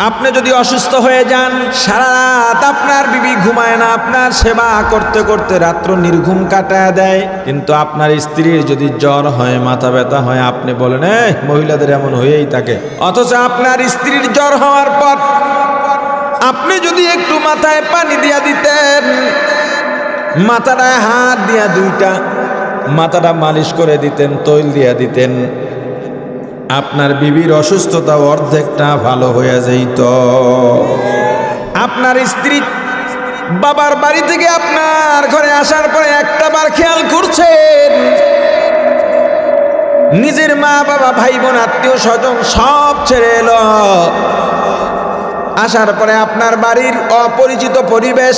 আপনি যদি অসুস্থ হয়ে যান, সারা রাত আপনার বিবি ঘুমায় না, আপনার সেবা করতে করতে রাত্র নির্ঘুম কাটায় দেয়। কিন্তু আপনার স্ত্রীর যদি জ্বর হয়, মাথা ব্যথা হয়, আপনি বলেন মহিলাদের এমন হয়েই থাকে। অথচ আপনার স্ত্রীর জ্বর হওয়ার পর আপনি যদি একটু মাথায় পানি দিয়া দিতেন, মাথাটায় হাত দিয়া দুইটা মাথাটা মালিশ করে দিতেন, তৈল দিয়া দিতেন, আপনার বিবির অসুস্থতা অর্ধেকটা ভালো হয়ে যাইত। আপনার স্ত্রী বাবার বাড়ি থেকে আপনার ঘরে আসার পরে একটা বার খেয়াল করছেন নিজের মা বাবা ভাই বোন আত্মীয় স্বজন সব ছেড়ে এলো, আসার পরে আপনার বাড়ির অপরিচিত পরিবেশ,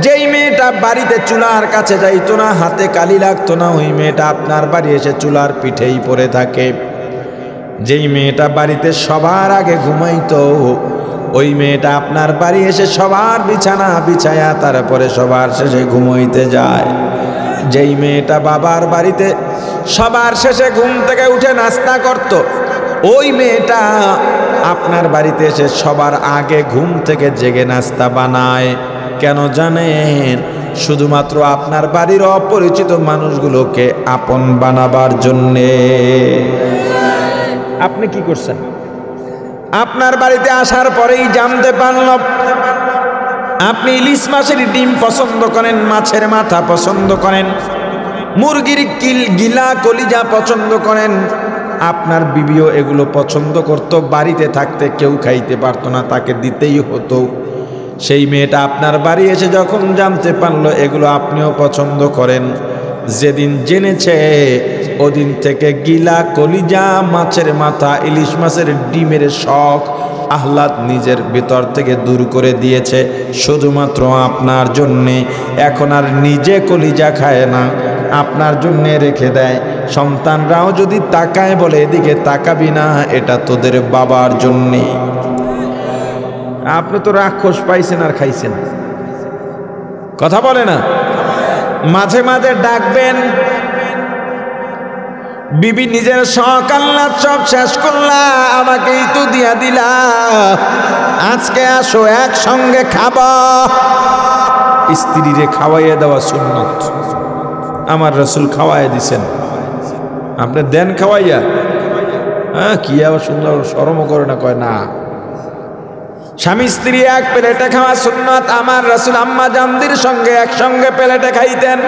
যেই মেয়েটা বাড়িতে চুলার কাছে যাইতো না, হাতে কালি লাগতো না, ওই মেয়েটা আপনার বাড়ি এসে চুলার পিঠেই পড়ে থাকে। যেই মেয়েটা বাড়িতে সবার আগে ঘুমাইতো, ওই মেয়েটা আপনার বাড়ি এসে সবার বিছানা বিছায়া তারপরে সবার শেষে ঘুমাইতে যায়। যেই মেয়েটা বাবার বাড়িতে সবার শেষে ঘুম থেকে উঠে নাস্তা করত, ওই মেয়েটা আপনার বাড়িতে এসে সবার আগে ঘুম থেকে জেগে নাস্তা বানায়। কেন জানেন? শুধুমাত্র আপনার বাড়ির অপরিচিত মানুষগুলোকে আপন বানাবার জন্যে। আপনি কি করছেন? আপনার বাড়িতে আসার পরেই জানতে পারলাম আপনি ইলিশ মাছের ডিম পছন্দ করেন, মাছের মাথা পছন্দ করেন, মুরগির গিলা কলিজা পছন্দ করেন। আপনার বিবিও এগুলো পছন্দ করত, বাড়িতে থাকতে কেউ খাইতে পারত না, তাকে দিতেই হতো। সেই মেয়েটা আপনার বাড়ি এসে যখন জানতে পারলো এগুলো আপনিও পছন্দ করেন, যেদিন জেনেছে ওদিন থেকে গিলা কলিজা, মাছের মাথা, ইলিশ মাছের ডিমের শখ আহ্লাদ নিজের ভিতর থেকে দূর করে দিয়েছে শুধুমাত্র আপনার জন্যে। এখন আর নিজে কলিজা খায় না, আপনার জন্যে রেখে দেয়। সন্তানরাও যদি তাকায় বলে এদিকে তাকাবি না, এটা তোদের বাবার জন্যে। আপনি তো রাক্ষস পাইছেন আর খাইছেন, কথা বলে না। মাঝে মাঝে ডাকবেন, বিবি নিজের শখ আহ্লাদ সব শেষ করলা, আমাকেই তো দিয়া দিলা, আজকে আসো একসঙ্গে খাবা। স্ত্রীরে খাওয়াইয়া দেওয়া সুন্নত, আমার রাসূল খাওয়াইয়া দিছেন, আপনি দেন খাওয়াইয়া। কি আবার সুন্দর, শরমও করে না, কয় না। স্বামী স্ত্রী এক প্লেটে খাওয়া সুন্নত, আমার রাসূল আম্মা জানদের সঙ্গে একসঙ্গে প্লেটে খাইতেন।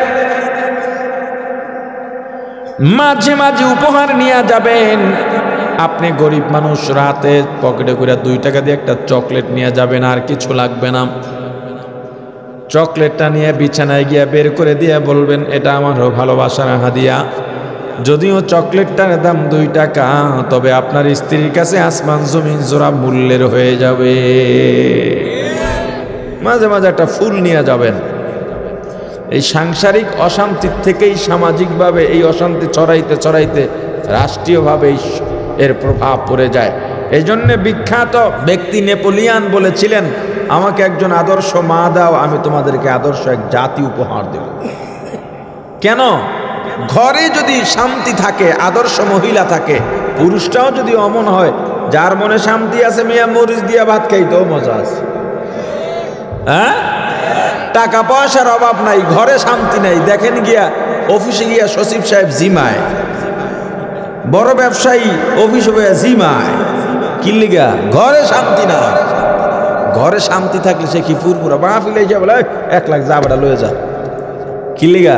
মাঝে মাঝে উপহার নিয়ে যাবেন। আপনি গরিব মানুষ, রাতে পকেটে করে 2 টাকা দিয়ে একটা চকলেট নিয়ে যাবেন, আর কিছু লাগবে না। চকলেটটা নিয়ে বিছানায় গিয়ে বের করে দিয়ে বলবেন এটা আমার ভালোবাসার হাদিয়া। যদিও চকলেটটার দাম 2 টাকা, তবে আপনার স্ত্রীর কাছে আসমান জমিন জোড়া মূল্যের হয়ে যাবে। মাঝে মাঝে একটা ফুল নিয়ে যাবেন। এই সাংসারিক অশান্তির থেকেই সামাজিকভাবে এই অশান্তি ছড়াইতে ছড়াইতে রাষ্ট্রীয়ভাবে এর প্রভাব পড়ে যায়। এই জন্যে বিখ্যাত ব্যক্তি নেপোলিয়ান বলেছিলেন, আমাকে একজন আদর্শ মা দাও, আমি তোমাদেরকে আদর্শ এক জাতি উপহার দেব। কেন? ঘরে যদি শান্তি থাকে, আদর্শ মহিলা থাকে, পুরুষটাও যদি অমন হয়, যার মনে শান্তি আছে মিয়া মরিচ দিয়া ভাত খাইতেও মজা আছে। হ্যাঁ, টাকা পয়সার অভাব নাই, ঘরে শান্তি নাই। দেখেন গিয়া অফিসে গিয়া সচিব সাহেব জিমায়, বড় ব্যবসায়ী অফিস হয়ে জিমায়, কি লিগা? ঘরে শান্তি না। ঘরে শান্তি থাকলে সে কি ফুরফুরা মাহফিলে যা বলে 1 লাখ যা বেটা লয়ে যা, কি লিগা?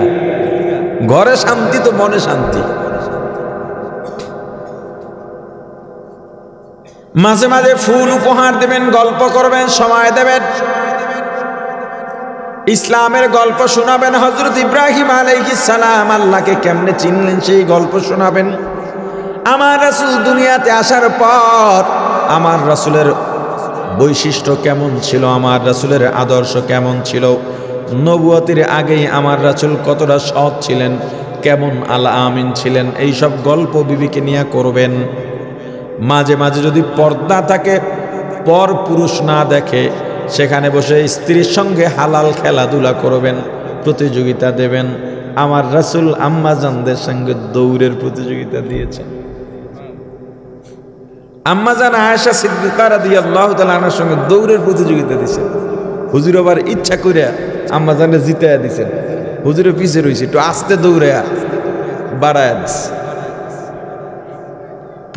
ঘরে শান্তি তো মনে শান্তি। মাঝে মাঝে ফুল উপহার দেবেন, গল্প করবেন, সময় দেবেন, ইসলামের গল্প শোনাবেন। হযরত ইব্রাহিম আলাইহিস সালাম আল্লাহকে কেমনে চিনলেন সেই গল্প শোনাবেন। আমার রাসূল দুনিয়াতে আসার পর আমার রাসূলের বৈশিষ্ট্য কেমন ছিল, আমার রাসূলের আদর্শ কেমন ছিল, নবুয়তের আগেই আমার রাসূল কতটা সৎ ছিলেন, কেমন আল আমিন ছিলেন, এই সব গল্প বিবিকে নিয়ে করবেন। মাঝে মাঝে যদি পর্দা থাকে, পর পুরুষ না দেখে, সেখানে বসে স্ত্রীর সঙ্গে হালাল খেলাধুলা করবেন, প্রতিযোগিতা দেবেন। আমার রাসূল আম্মাজানদের সঙ্গে দৌড়ের প্রতিযোগিতা দিয়েছেন। আম্মা জান আয়েশা সিদ্দিকা রাদিয়াল্লাহু তাআলা আনহার সঙ্গে দৌড়ের প্রতিযোগিতা দিয়েছেন। হুজুর আবার ইচ্ছা করে আম্মা জানকে জিতাইয়া দিয়েছেন। হুজুরের পিছে রয়েছে, একটু আস্তে দৌড়ায়া বাড়ায়া দিচ্ছে।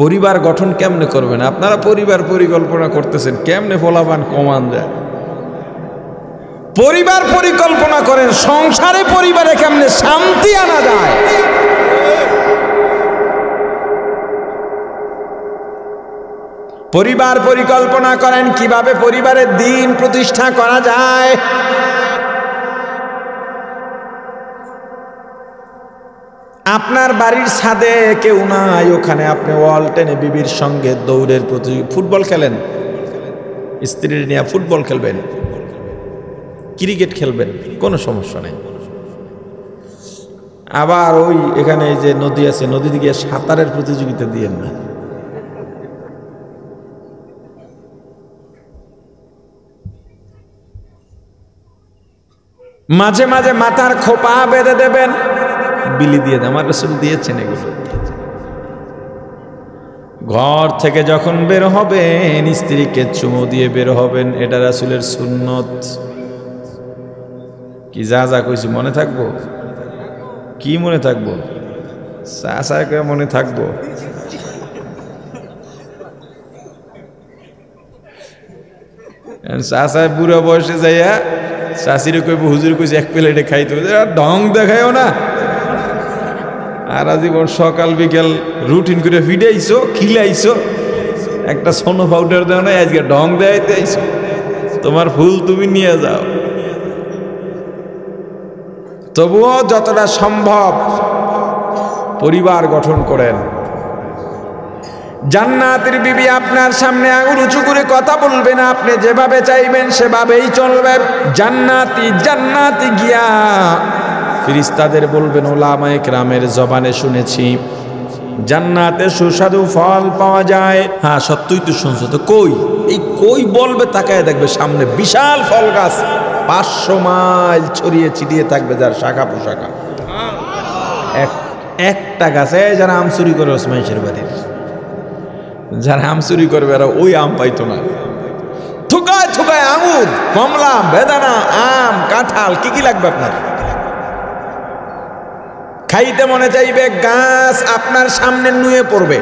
পরিবার গঠন কেমনে করবেন আপনারা? পরিবার পরিকল্পনা করতেছেন, কেমনে ফলাফল কমান যায়? পরিবার পরিকল্পনা করেন, সংসারে পরিবারে কেমনে শান্তি আনা যায়। পরিবার পরিকল্পনা করেন কিভাবে পরিবারের দিন প্রতিষ্ঠা করা যায়। আপনার বাড়ির ছাদে কেউ নাই, ওখানে আপনি ওয়াল টেনে বিবির সঙ্গে দৌড়ের ফুটবল খেলেন, স্ত্রীর নিয়ে ফুটবল খেলবেন, ক্রিকেট খেলবেন, কোনো সমস্যা নেই। আবার ওই এখানে যে নদী আছে, নদীতে গিয়ে সাঁতারের প্রতিযোগিতা দিয়েন না। মাঝে মাঝে মাথার খোপা বেঁধে দেবেন, বিলি দিয়ে দেন, আমার রাসূল দিয়েছেন এগুলো। ঘর থেকে যখন বের হবেন স্ত্রীকে চুমু দিয়ে বের হবেন, এটা রাসূলের সুন্নত। কি যা যা কইছি মনে থাকবো? কি মনে থাকবো? চাচাকে মনে থাকবো? চাচা বুড়ো বয়সে যাইয়া চাষিরে কইব হুজুর কইছে এক প্লেটে খাইতে, ঢং দেখায়ও না। আর আজীবন সকাল বিকেল রুটিন করে ফিডাইছো, খিলাইছো, একটা সোনো পাউডার দেও না, আজকে ঢং দেখাইতে আইছো। তোমার ফুল তুমি নিয়ে যাও। তবুও যতটা সম্ভব পরিবার গঠন করেন। জান্নাতের বিবি আপনার সামনে আঙুল উঁচু করে কথা বলবে না, আপনি যেভাবে চাইবেন সেভাবেই চলবে। জান্নাতি জান্নাতি গিয়া ফেরেশতাদের বলবেন, ওলামায়ে কেরামের জবানে শুনেছি জান্নাতে সুস্বাদু ফল পাওয়া যায়। হ্যাঁ সত্যই তো শুনছো, তো কই? এই কই বলবে, তাকায় দেখবে সামনে বিশাল ফল গাছ, 500 মাইল ছড়িয়ে ছিটিয়ে থাকবে, যার শাখা পোশাখা। একটা গাছে যারা আম চুরি করে ওসমাইশের বাড়ির, যারা আম চুরি করবে এরা ওই আম পাইতো না। থুকায় থুকায় আঙুর, কমলা, বেদানা, আম, কাঁঠাল, কি কি লাগবে আপনার? খাইতে মনে চাইবে, গাছ আপনার সামনে নুয়ে পড়বে,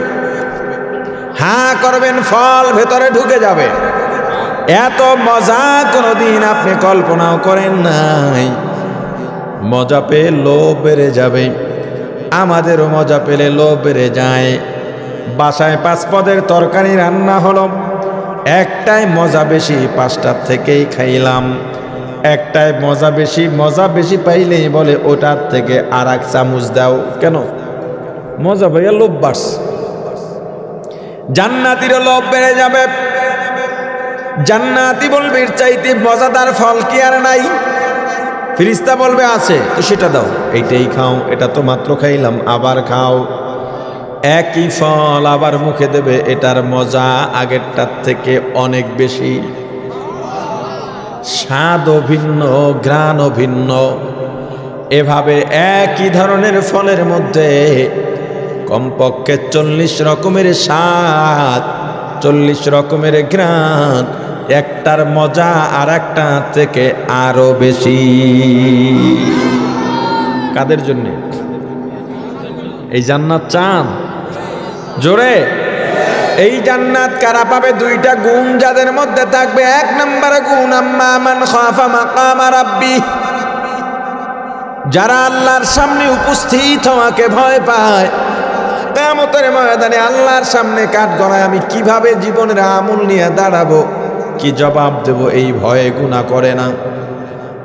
হাঁ করবেন, ফল ভেতরে ঢুকে যাবে। এত মজা কোনোদিন আপনি কল্পনাও করেন নাই। মজা পেয়ে লোভ বেড়ে যাবে। আমাদেরও মজা পেলে লোভ বেড়ে যায়। বাসায় 5 পদের তরকারি রান্না হলো, একটাই মজা বেশি, 5টার থেকেই খাইলাম। একটাই মজা বেশি পাইলেই বলে ওটার থেকে আর 1 চামচ দাও। কেন? মজা পাইয়া লোভ বাড়ছে। জান্নাতিরও লোভ বেড়ে যাবে। জান্নাতি বলবে এর চাইতে মজাদার ফল কি আর নাই? ফেরেশতা বলবে আছে, তো সেটা দাও, এইটাই খাও, এটা তো মাত্র খাইলাম, আবার খাও। একই ফল আবার মুখে দেবে, এটার মজা আগেরটার থেকে অনেক বেশি, স্বাদও ভিন্ন, ঘ্রাণও ভিন্ন। এভাবে একই ধরনের ফলের মধ্যে কমপক্ষে 40 রকমের স্বাদ, 40 রকমের ঘ্রাণ, একটার মজা আর একটা থেকে আরো বেশি। কাদের জন্য এই জান্নাত চান? জোরে এই জান্নাত কারা পাবে? 2টা গুণ যাদের মধ্যে থাকবে। 1 নম্বরে গুণ, আম্মা মান খাফা মাকামা রাব্বি, যারা আল্লাহর সামনে উপস্থিত হওয়াকে ভয় পায়। কিয়ামতের ময়দানে আল্লাহর সামনে কাঠগড়ায় আমি কিভাবে জীবনের আমল নিয়ে দাঁড়াবো, কি জবাব দেব, এই ভয়ে গুনাহ করে না।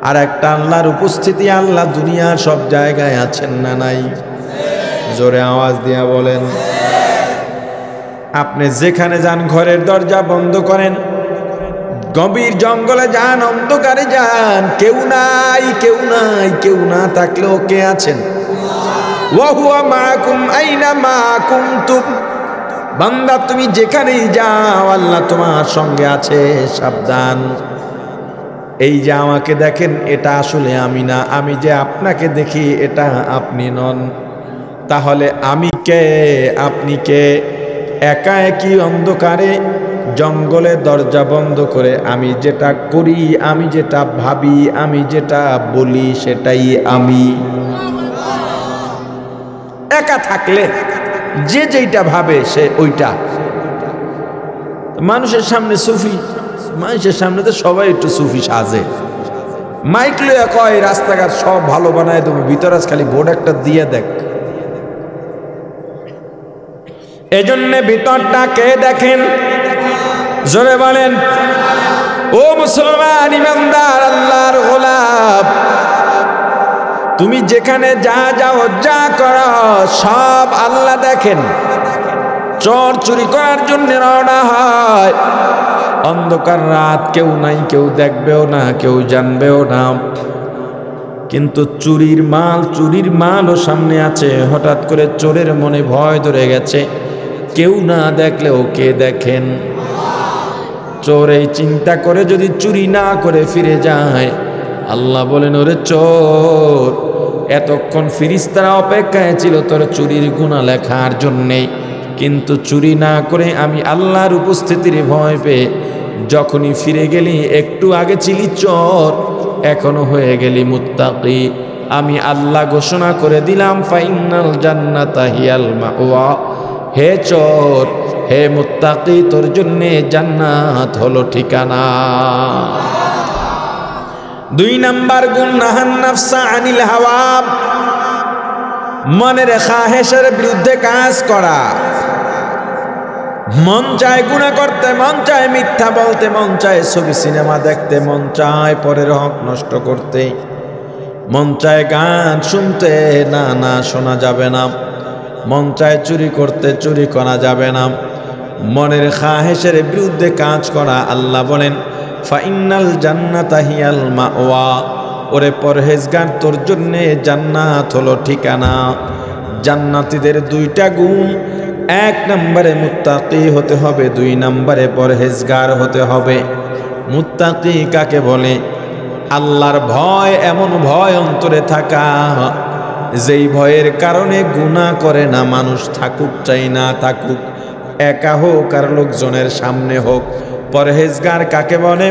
আর একটা আল্লাহর উপস্থিতি, আল্লাহ দুনিয়ার সব জায়গায় আছেন না নাই? জোরে আওয়াজ দিয়া বলেন। আপনি যেখানে যান ঘরের দরজা বন্ধ করেন, গভীর জঙ্গলে যান, অন্ধকারে যান, কেউ নাই, কেউ নাই, কেউ না থাকলেও কে আছেন? ওয়া হুয়া মাআকুম আইনা মা কুনতুম, বান্দা তুমি যেখানেই যাও আল্লাহ তোমার সঙ্গে আছে, সাবধান। এই যে আমাকে দেখেন, এটা আসলে আমি না, আমি যে আপনাকে দেখি এটা আপনি নন। তাহলে আমি কে, আপনি কে? একা একই অন্ধকারে জঙ্গলে দরজা বন্ধ করে আমি যেটা করি, আমি যেটা ভাবি, আমি যেটা বলি সেটাই আমি। একা থাকলে যে যেইটা ভাবে সে ওইটা। মানুষের সামনে সুফি, মানুষের সামনে তো সবাই একটু সুফি সাজে। মাইক লইয়া কয় রাস্তাঘাট সব ভালো বানায় দেবো, ভিতরে খালি বোর্ড একটা দিয়ে দেখ। এজন্য ভিতরটা কে দেখেন? জোরে বলেন। ও মুসলমান ইমানদার আল্লাহর গোলাম, তুমি যেখানে যা যাও যা করো সব আল্লাহ দেখেন। চোর চুরি করার জন্য রওনা হয়, অন্ধকার রাত, কেউ নাই, কেউ দেখবেও না, কেউ জানবেও না, কিন্তু চুরির মালও সামনে আছে। হঠাৎ করে চোরের মনে ভয় ধরে গেছে, কেউ না দেখলেও কে দেখেন? চোর এই চিন্তা করে যদি চুরি না করে ফিরে যায়, আল্লাহ বলেন ওরে চোর, এতক্ষণ ফিরিস্তারা অপেক্ষায় ছিল তোর চুরির গুনাহ লেখার জন্যে, কিন্তু চুরি না করে আমি আল্লাহর উপস্থিতির ভয় পেয়ে যখনই ফিরে গেলি, একটু আগে ছিলি চোর, এখনো হয়ে গেলি মুত্তাকি। আমি আল্লাহ ঘোষণা করে দিলাম ফাইনাল জান্নাতা হিয়াল মাওয়া। হে চোর, হে মুত্তাকি, তোর জন্যে জান্নাত হলো ঠিকানা। 2 নাম্বার গুণ নাহান নাফসা আনিল হাওয়া, মনের খাহেশের বিরুদ্ধে কাজ করা। মন চায় গুনাহ করতে, মন চায় মিথ্যা বলতে, মন চায় ছবি সিনেমা দেখতে, মন চায় পরের হক নষ্ট করতে, মন চায় গান শুনতে, না না শোনা যাবে না, মন চায় চুরি করতে, চুরি করা যাবে না। মনের খাহেশের বিরুদ্ধে কাজ করা। আল্লাহ বলেন ফাইনাল জান্নাতা হিয়াল মাওয়া, ওরে পরহেজগার, তোর জন্যে জান্নাত হলো ঠিকানা। জান্নাতীদের 2টা গুণ, 1 নম্বরে মুত্তাকি হতে হবে, 2 নম্বরে পরহেজগার হতে হবে। মুত্তাকি কাকে বলে? আল্লাহর ভয়, এমন ভয় অন্তরে থাকা যেই ভয়ের কারণে গুনাহ করে না, মানুষ থাকুক চাই না থাকুক, একা হোক আর লোকজনের সামনে হোক। পরহেজগার কাকে বলে?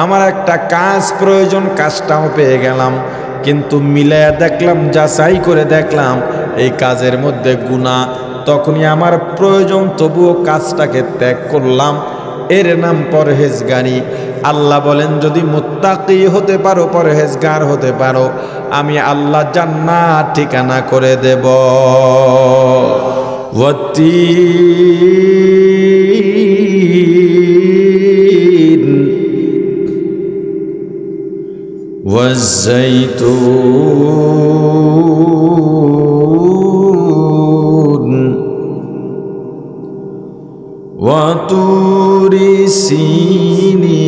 আমার একটা কাজ প্রয়োজন, কাজটাও পেয়ে গেলাম, কিন্তু মিলায়া দেখলাম, যাচাই করে দেখলাম এই কাজের মধ্যে গুনাহ, তখনই আমার প্রয়োজন, তবুও কাজটাকে ত্যাগ করলাম, এর নাম পরহেজগারি। আল্লাহ বলেন যদি মুত্তাকি হতে পারো, পরহেজগার হতে পারো, আমি আল্লাহ জান্নাত ঠিকানা করে দেব। ওয়াত্তিন ওয়াজ্জাইতুন ওয়াতুরি সিনিন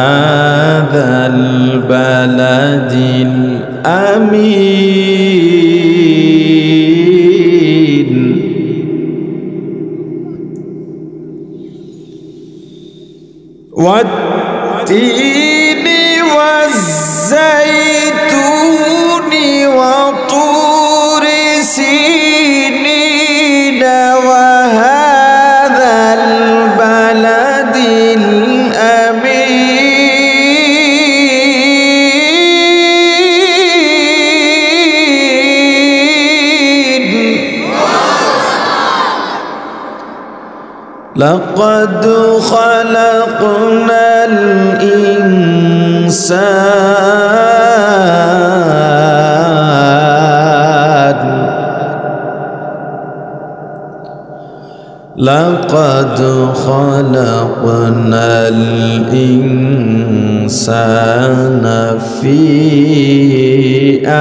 ওয়াহাদাল বালাদিল আমিন। ওয়াত্তিনি ওয়াজ্জাইতুনি ওয়াতুরি সিনিন ওয়াহাদাল বালাদিল আমিন। لقد خلقنا الإنسان لقد خلقنا الإنسان في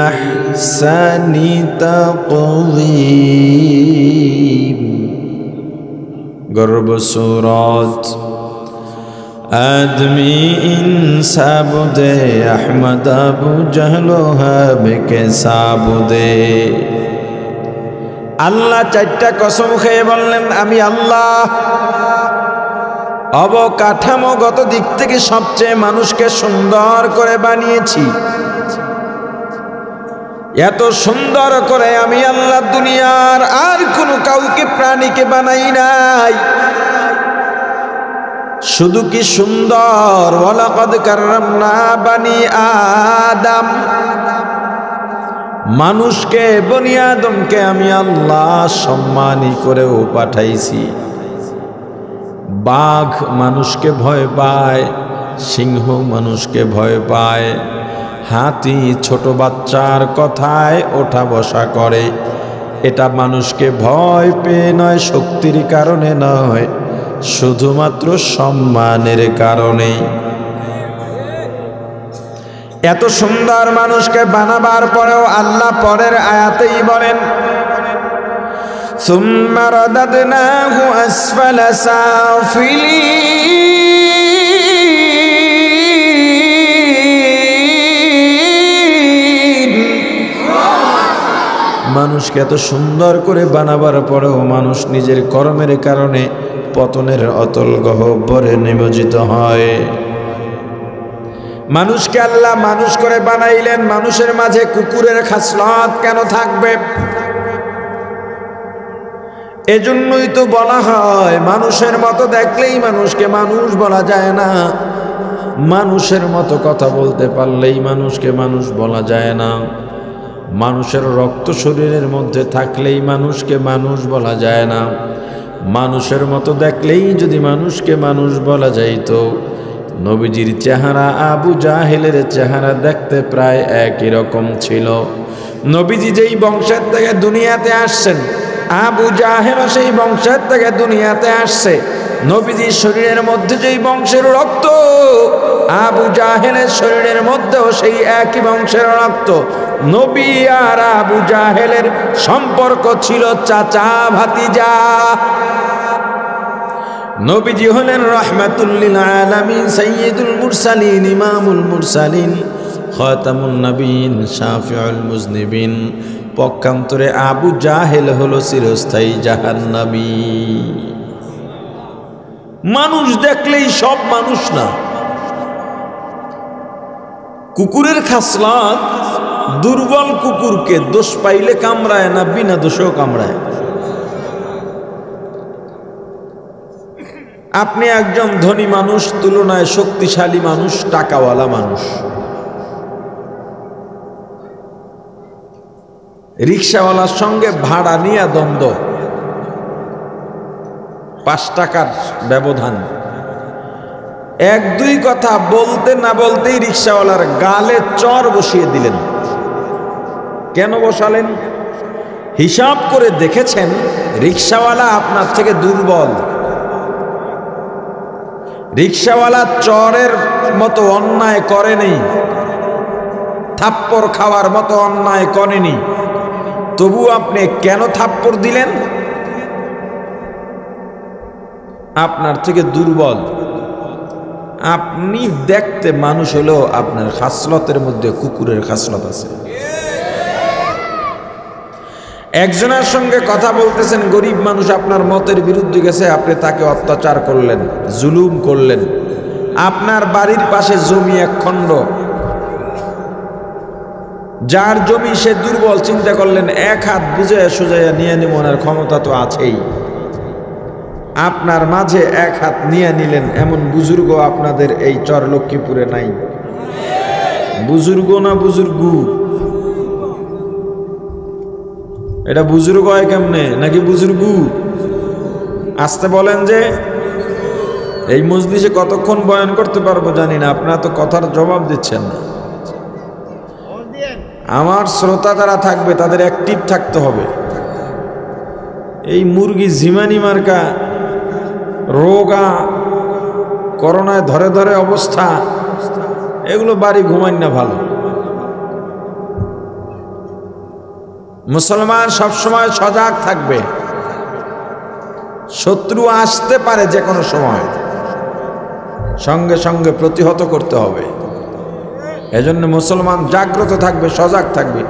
أحسن تقويم। गर्भ सूरत आदमी इंसाबुदे अहमद अबू जहलो हब के साबुदे। আল্লাহ 4টা কসম খেয়ে বললেন আমি আল্লাহ অবকাঠামোগত দিক থেকে সবচেয়ে মানুষকে সুন্দর করে বানিয়েছি। এত সুন্দর করে আমি আল্লাহ দুনিয়ার আর কোনো কাউকে প্রাণীকে বানাই নাই। শুধু কি সুন্দর, ওয়ালাকাদ কাররামনা বানি আদম, মানুষকে, বনি আদমকে আমি আল্লাহ সম্মানী করেও পাঠাইছি। বাঘ মানুষকে ভয় পায়, সিংহ মানুষকে ভয় পায়, হাতি ছোট বাচ্চার কথায় ওঠা বসা করে। এটা মানুষকে ভয় পেয়ে নয়, শক্তির কারণে নয়, শুধুমাত্র সম্মানের কারণে। এত সুন্দর মানুষকে বানাবার পরেও আল্লাহ পরের আয়াতেই বলেন, সুম্মা রাদাদনাহু আসফালা সাফিলিন। মানুষকে এত সুন্দর করে বানাবার পরেও মানুষ নিজের কর্মের কারণে পতনের অতল গহ্বরে নিমজ্জিত হয়। মানুষকে আল্লাহ মানুষ করে বানাইলেন, মানুষের মাঝে কুকুরের খাসলত কেন থাকবে? এজন্যই তো বলা হয় মানুষের মতো দেখলেই মানুষকে মানুষ বলা যায় না, মানুষের মতো কথা বলতে পারলেই মানুষকে মানুষ বলা যায় না, মানুষের রক্ত শরীরের মধ্যে থাকলেই মানুষকে মানুষ বলা যায় না, মানুষের মতো দেখলেই যদি মানুষকে মানুষ বলা যাইত, নবীজির চেহারা আবু জাহেলের চেহারা দেখতে প্রায় একই রকম ছিল। নবীজি যেই বংশের থেকে দুনিয়াতে আসছেন, আবু জাহেলও সেই বংশের থেকে দুনিয়াতে আসছে। নবীজির শরীরের মধ্যে যেই বংশের রক্ত, আবু জাহেলের শরীরের মধ্যেও সেই একই বংশের রক্ত। নবী আর আবু জাহেলের সম্পর্ক ছিল চাচা ভাতিজা। নবীজি হলেন রাহমাতুল আলামিন, সাইয়্যিদুল মুরসালিন, ইমামুল মুরসালিন, খাতামুন নবীন, শাফিউল মুজনিবিন। পক্ষান্তরে আবু জাহেল হলো চিরস্থায়ী জাহান্নামী। মানুষ দেখলেই সব মানুষ না। কুকুরের খাসলত, দুর্বল কুকুরকে দোষ পাইলে কামড়ায় না, বিনা দোষেও কামড়ায়। আপনি একজন ধনী মানুষ, তুলনায় শক্তিশালী মানুষ, টাকাওয়ালা মানুষ, রিক্সাওয়ালার সঙ্গে ভাড়া নিয়ে দ্বন্দ্ব, 5 টাকার ব্যবধান। 1-2 কথা বলতে না বলতেই রিক্সাওয়ালার গালে চর বসিয়ে দিলেন। কেন বসালেন? হিসাব করে দেখেছেন রিক্সাওয়ালা আপনার থেকে দুর্বল। রিক্সাওয়ালা চরের মতো অন্যায় করেনি, থাপ্পড় খাওয়ার মতো অন্যায় করেনি, তবু আপনি কেন থাপ্পড় দিলেন? আপনার থেকে দুর্বল। আপনি দেখতে মানুষ হলেও আপনার খাসলতের মধ্যে কুকুরের খাসলত আছে। একজনের সঙ্গে কথা বলতেছেন, গরিব মানুষ আপনার মতের বিরুদ্ধে গেছে, আপনি তাকে অত্যাচার করলেন, জুলুম করলেন। আপনার বাড়ির পাশে জমি 1 খণ্ড, যার জমি সে দুর্বল, চিন্তা করলেন 1 হাত বুঝাইয়া সুজাইয়া নিয়ে নিমনের ক্ষমতা তো আছেই। আপনার মাঝে 1 হাত নিয়ে নিলেন, এমন বুজুর্গ আপনাদের এই চর লক্ষ্মীপুরে নাই। বুজুর্গ না বুজুর্গু? এটা বুজুর্গ হয় কেমনে, নাকি বুজুর্গু? আসতে বলেন যে এই মজলিসে কতক্ষণ বয়ান করতে পারবো জানি না, আপনারা তো কথার জবাব দিচ্ছেন না। আমার শ্রোতা যারা থাকবে তাদের অ্যাক্টিভ থাকতে হবে। এই মুরগি ঝিমানি মার্কা রোগা, করোনায় ধরে ধরে অবস্থা, এগুলো বাড়ি ঘুমাই না ভালো। মুসলমান সবসময় সজাগ থাকবে। শত্রু আসতে পারে যে কোনো সময়, সঙ্গে সঙ্গে প্রতিহত করতে হবে। এজন্য মুসলমান জাগ্রত থাকবে, সজাগ থাকবে।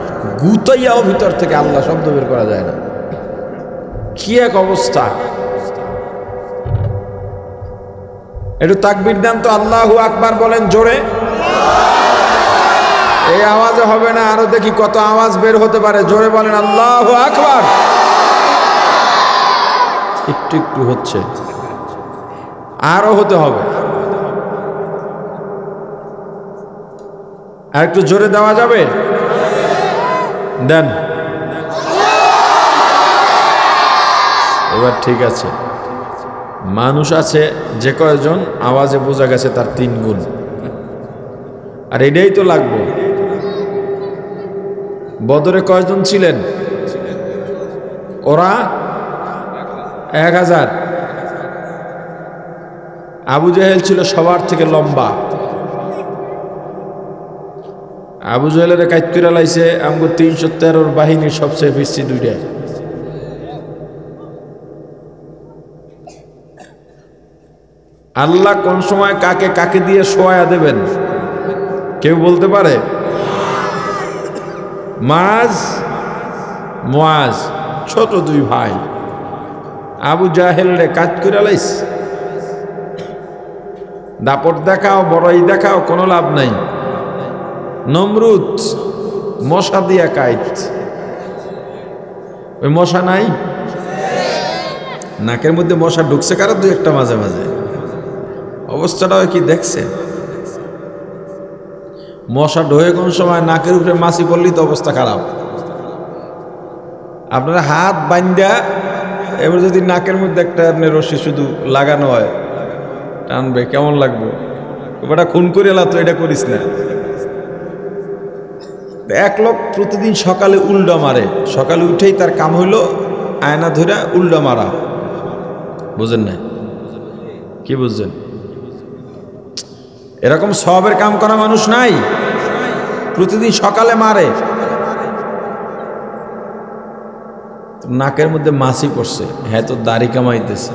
গুতাইয়াও ভিতর থেকে আল্লাহ শব্দ বের করা যায় না। কি এক অবস্থা! একটু তাকবীর দেন তো, আল্লাহু আকবার বলেন জোরে। এই আওয়াজে হবে না, আরো দেখি কত আওয়াজ বের হতে পারে। জোরে বলেন আল্লাহু আকবার। একটু একটু হচ্ছে, আরো হতে হবে। আর একটু জোরে দেওয়া যাবে? দেন। এবার ঠিক আছে। মানুষ আছে যে কয়জন, আওয়াজে বোঝা গেছে তার 3 গুণ। আর এটাই তো লাগবে। বদরে কয়জন ছিলেন? ওরা 1000। আবু জেহেল ছিল সবার থেকে লম্বা। আবু জেহেলের কাইত করে লাইছে আমগো 313 বাহিনীর সবচেয়ে বেশি 2টা। আল্লাহ কোন সময় কাকে কাকে দিয়ে শোয়া দেবেন কেউ বলতে পারে? মুআজ ছোট 2 ভাই, আবু জাহেল রে কাজ করে লাইস। দাপট দেখাও, বড়াই দেখাও, কোনো লাভ নাই। নমরুদ মশা দিয়া কাইত, ওই মশা নাই, নাকের মধ্যে মশা ঢুকছে কারো 2-1টা মাঝে মাঝে। অবস্থাটা কি দেখছে? মশা ঢোয়ে কোন সময় নাকের উপরে মাছি পড়লেই তো অবস্থা খারাপ। আপনারা হাত বান্ধা এবার যদি নাকের মধ্যে একটা আপনি রশ্মি শুধু লাগানো হয়, টানবে, কেমন লাগবে? ওটা খুন করে এলা তো এটা করিস না। 1 লোক প্রতিদিন সকালে উল্টা মারে, সকালে উঠেই তার কাম হইল আয়না ধরে উল্টা মারা। বুঝেন না? কি বুঝছেন? এরকম সবের কাম করা মানুষ নাই, প্রতিদিন সকালে মারে। নাকের মধ্যে মাছি পড়ছে, হ্যাঁ তো দাড়ি কামাইতেছে।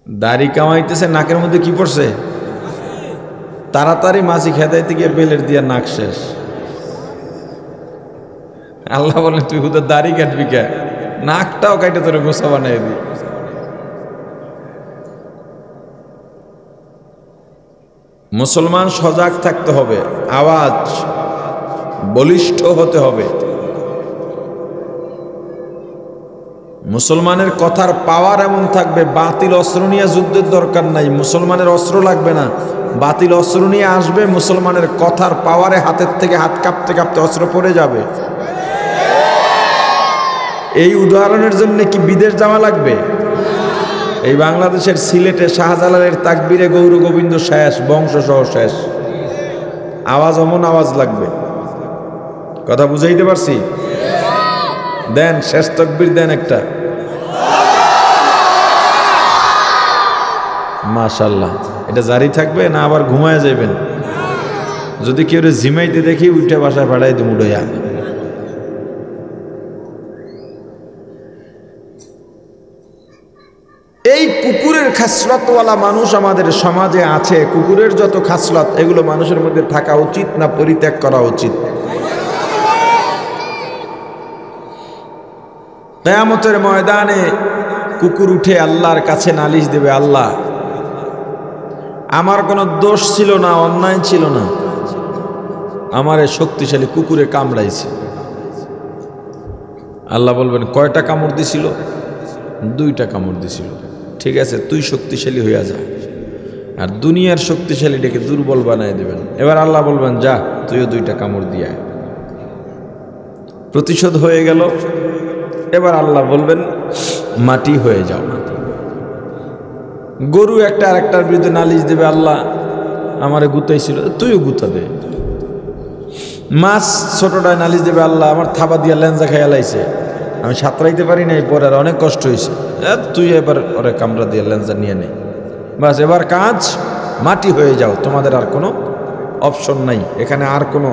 দাড়ি কামাইতেছে, নাকের মধ্যে কি পড়ছে? তাড়াতাড়ি মাছি খেদাইতে গিয়ে বেলের দিয়া নাক শেষ। আল্লাহ বলেন তুই হুদা দাড়ি কাটবি কে? নাকটাও কাটে তোরে গোসা বানাই দি। মুসলমান সজাগ থাকতে হবে, আওয়াজ বলিষ্ঠ হতে হবে। মুসলমানের কথার পাওয়ার এমন থাকবে, বাতিল অস্ত্র নিয়ে যুদ্ধের দরকার নাই। মুসলমানের অস্ত্র লাগবে না, বাতিল অস্ত্র নিয়ে আসবে, মুসলমানের কথার পাওয়ারে হাতের থেকে হাত কাঁপতে কাঁপতে অস্ত্র পড়ে যাবে। এই উদাহরণের জন্য কি বিদেশ যাওয়া লাগবে? এই বাংলাদেশের সিলেটে শাহজালালের তাকবীরে গৌর গোবিন্দ শেষ, বংশ সহ শেষ। আওয়াজ অমন আওয়াজ লাগবে। কথা বুঝাইতে পারছি? দেন শেষ তাকবীর দেন একটা। মাশাআল্লাহ। এটা জারি থাকবে না আবার ঘুমায় যাবেন? যদি কেউ জিমাইতে দেখি উঠে বাসায় পাঠাই তুমি উড়াইয়া। এই কুকুরের খাসলতওয়ালা মানুষ আমাদের সমাজে আছে। কুকুরের যত খাসলত এগুলো মানুষের মধ্যে থাকা উচিত না পরিত্যাগ করা উচিত? কিয়ামতের ময়দানে কুকুর উঠে আল্লাহর কাছে নালিশ দেবে, আল্লাহ আমার কোনো দোষ ছিল না, অন্যায় ছিল না, আমার এই শক্তিশালী কুকুরে কামড়াইছে। আল্লাহ বলবেন কয়টা কামড় দিছিল? 2টা কামড় দিছিল। ঠিক আছে, তুই শক্তিশালী হইয়া যা। আর দুনিয়ার শক্তিশালীটাকে দুর্বল বানাই দেবেন। এবার আল্লাহ বলবেন যা, তুইও 2টা কামড় দিয়ে আয়। প্রতিশোধ হয়ে গেল। এবার আল্লাহ বলবেন মাটি হয়ে যাও। গরু একটা আরেকটার বিরুদ্ধে নালিশ দেবে, আল্লাহ আমারে গুতাইছিল, তুইও গুতা দে। মাছ ছোটটায় নালিশ দেবে, আল্লাহ আমার থাবা দিয়া লেঞ্জা খাইয়া লাইছে, আমি সাঁতরাইতে পারি নাই, পরে আর অনেক কষ্ট হয়েছে, তুই এবার ওরে কামড়া দিয়ে লেঞ্জা নিয়ে নে। বাস এবার কাজ, মাটি হয়ে যাও। তোমাদের আর কোনো অপশন নাই এখানে, আর কোনো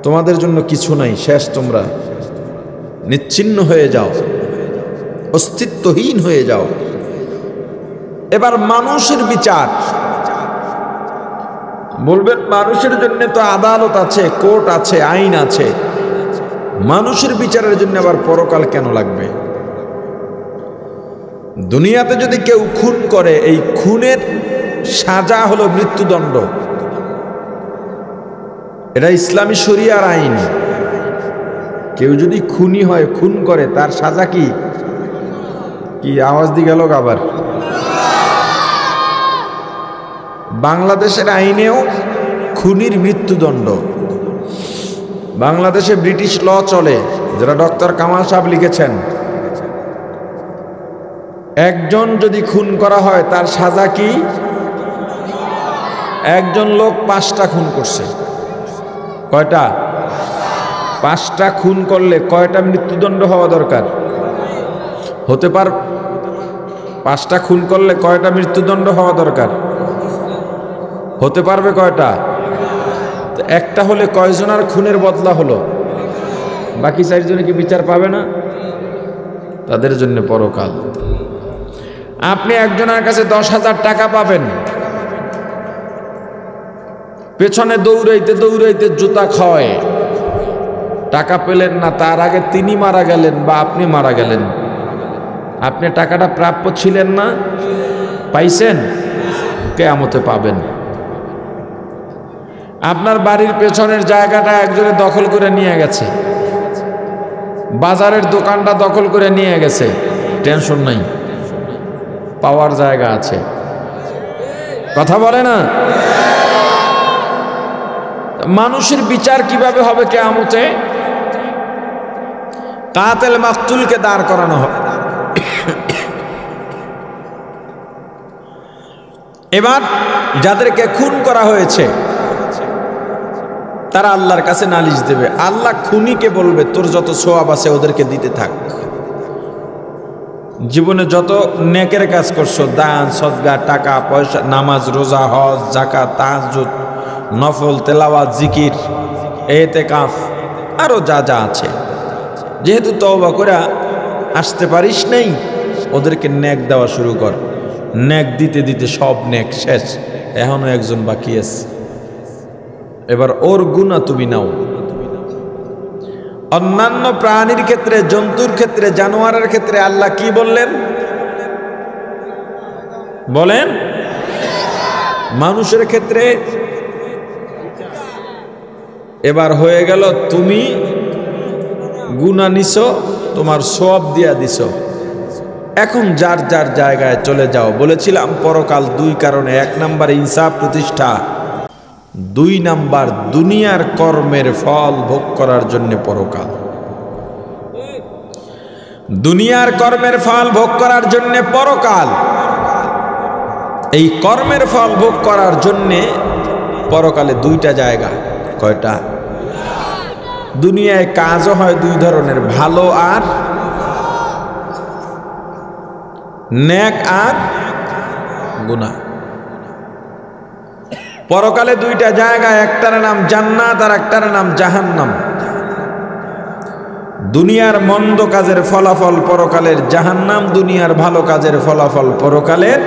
তোমাদের জন্য কিছু নাই। শেষ, তোমরা নিচ্ছিন্ন হয়ে যাও, অস্তিত্বহীন হয়ে যাও। এবার মানুষের বিচার বলবেন, মানুষের জন্য তো আদালত আছে, কোর্ট আছে, আইন আছে, মানুষের বিচারের জন্য আবার পরকাল কেন লাগবে? দুনিয়াতে যদি কেউ খুন করে, এই খুনের সাজা হলো মৃত্যুদণ্ড। এটা ইসলামী শরিয়ার আইন। কেউ যদি খুনি হয়, খুন করে, তার সাজা কি? কি আওয়াজ দিয়ে গেল আবার? বাংলাদেশের আইনেও খুনির মৃত্যুদণ্ড। বাংলাদেশে ব্রিটিশ ল চলে, যেটা ডক্টর কামাল সাহেব লিখেছেন। একজন যদি খুন করা হয়, তার সাজা কি? একজন লোক 5টা খুন করছে। কয়টা? 5টা খুন করলে কয়টা মৃত্যুদণ্ড হওয়া দরকার? হতে পার 5টা খুন করলে কয়টা মৃত্যুদণ্ড হওয়া দরকার? হতে পারবে কয়টা? একটা হলে কয়জনের খুনের বদলা হলো? বাকি 4 জনে কি বিচার পাবে না? তাদের জন্য পরকাল। আপনি একজনের কাছে 10,000 টাকা পাবেন, পেছনে দৌড়াইতে দৌড়াইতে জুতা খায়, টাকা পেলেন না, তার আগে তিনি মারা গেলেন বা আপনি মারা গেলেন। আপনি টাকাটা প্রাপ্য ছিলেন না, পাইছেন? কিয়ামতে পাবেন। আপনার বাড়ির পেছনের জায়গাটা একজনে দখল করে নিয়ে গেছে, বাজারের দোকানটা দখল করে নিয়ে গেছে, টেনশন নাই, পাওয়ার জায়গা আছে। কথা বলে না? মানুষের বিচার কিভাবে হবে কিয়ামতে? কাতিল মাকতুলকে দাঁড় করানো হবে। এবার যাদেরকে খুন করা হয়েছে তারা আল্লাহর কাছে নালিশ দেবে। আল্লাহ খুনিকে বলবে, তোর যত সওয়াব আছে ওদেরকে দিতে থাক। জীবনে যত নেকের কাজ করছো, দান সদকা, টাকা পয়সা, নামাজ রোজা হজ যাকাত তাহাজ্জুদ নফল তেলাওয়াত জিকির ইতিকাফ আরো যা যা আছে, যেহেতু তওবা করে আসতে পারিস নাই, ওদেরকে নেক দেওয়া শুরু কর। নেক দিতে দিতে সব নেক শেষ, এখনো একজন বাকি আছে। এবার ওর গুনাহ তুমি নাও। অন্যান্য প্রাণীর ক্ষেত্রে, জন্তুর ক্ষেত্রে, জানোয়ারের ক্ষেত্রে আল্লাহ কি বললেন বলেন? মানুষের ক্ষেত্রে এবার হয়ে গেল, তুমি গুনাহ নিছো, তোমার সওয়াব দিয়া দিছো, এখন যার যার জায়গায় চলে যাও। বলেছিলাম পরকাল 2 কারণে। 1 নাম্বার ইনসাফ প্রতিষ্ঠা, 2 নাম্বার দুনিয়ার কর্মের ফল ভোগ করার জন্য পরকাল। দুনিয়ার কর্মের ফল ভোগ করার জন্য পরকাল। এই কর্মের ফল ভোগ করার জন্য পরকালে 2টা জায়গা। কয়টা? দুনিয়ায় কাজও হয় 2 ধরনের, ভালো আর নেক আর গুনাহ। পরকালে 2টা জায়গা, একটার নাম জান্নাত আর একটার নাম জাহান্নাম। দুনিয়ার মন্দ কাজের ফলাফল পরকালের জাহান্নাম, দুনিয়ার ভালো কাজের ফলাফল পরকালের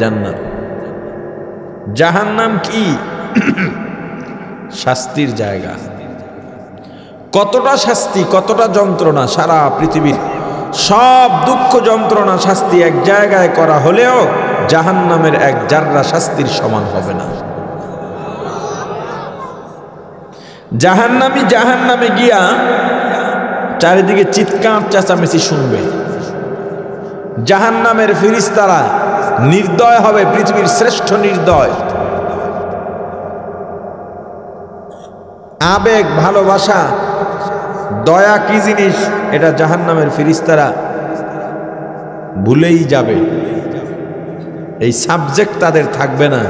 জান্নাত। জাহান্নাম কি? শাস্তির জায়গা। কতটা শাস্তি, কতটা যন্ত্রণা, সারা পৃথিবীর সব দুঃখ যন্ত্রণা শাস্তি এক জায়গায় করা হলেও জাহান্নামের 1 জাররা শাস্তির সমান হবে না। জাহান্নামী জাহান্নামে গিয়া চারিদিকে চিৎকার চেঁচামেচি শুনবে। জাহান্নামের ফেরেশতারা নির্দয় হবে, পৃথিবীর শ্রেষ্ঠ নির্দয়। আবেগ, ভালোবাসা, দয়া কি জিনিস এটা জাহান্নামের ফেরেশতারা ভুলেই যাবে। এই সাবজেক্ট তাদের থাকবে না।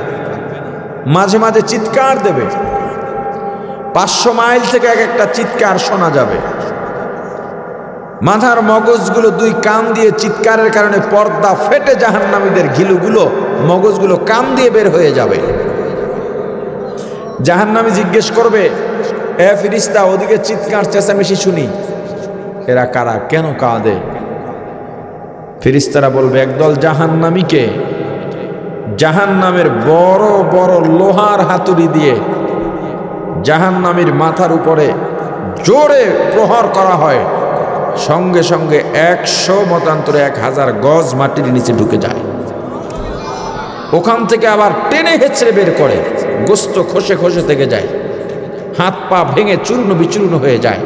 মাঝে মাঝে চিৎকার দেবে, 500 মাইল থেকে এক একটা চিৎকার শোনা যাবে। মাথার মগজগুলো 2 কান দিয়ে চিৎকারের কারণে পর্দা ফেটে জাহান্নামীদের ঘিলুগুলো, মগজগুলো কান দিয়ে বের হয়ে যাবে। জাহান্নামী জিজ্ঞেস করবে, এ ফেরেশতা, ওদিকে চিৎকার চেঁচামেচি শুনি, এরা কারা, কেন কাঁদে? ফেরেশতারা বলবে, একদল জাহান্নামীকে জাহান্নামের বড় বড় লোহার হাতুড়ি দিয়ে জাহান্নামীর মাথার উপরে জোরে প্রহার করা হয়, সঙ্গে সঙ্গে 100 মতান্তরে 1000 গজ মাটির নিচে ঢুকে যায়। ওখান থেকে আবার টেনে হেঁচড়ে বের করে, গোস্ত খসে খসে থেকে যায়, হাত পা ভেঙে চূর্ণ বিচূর্ণ হয়ে যায়,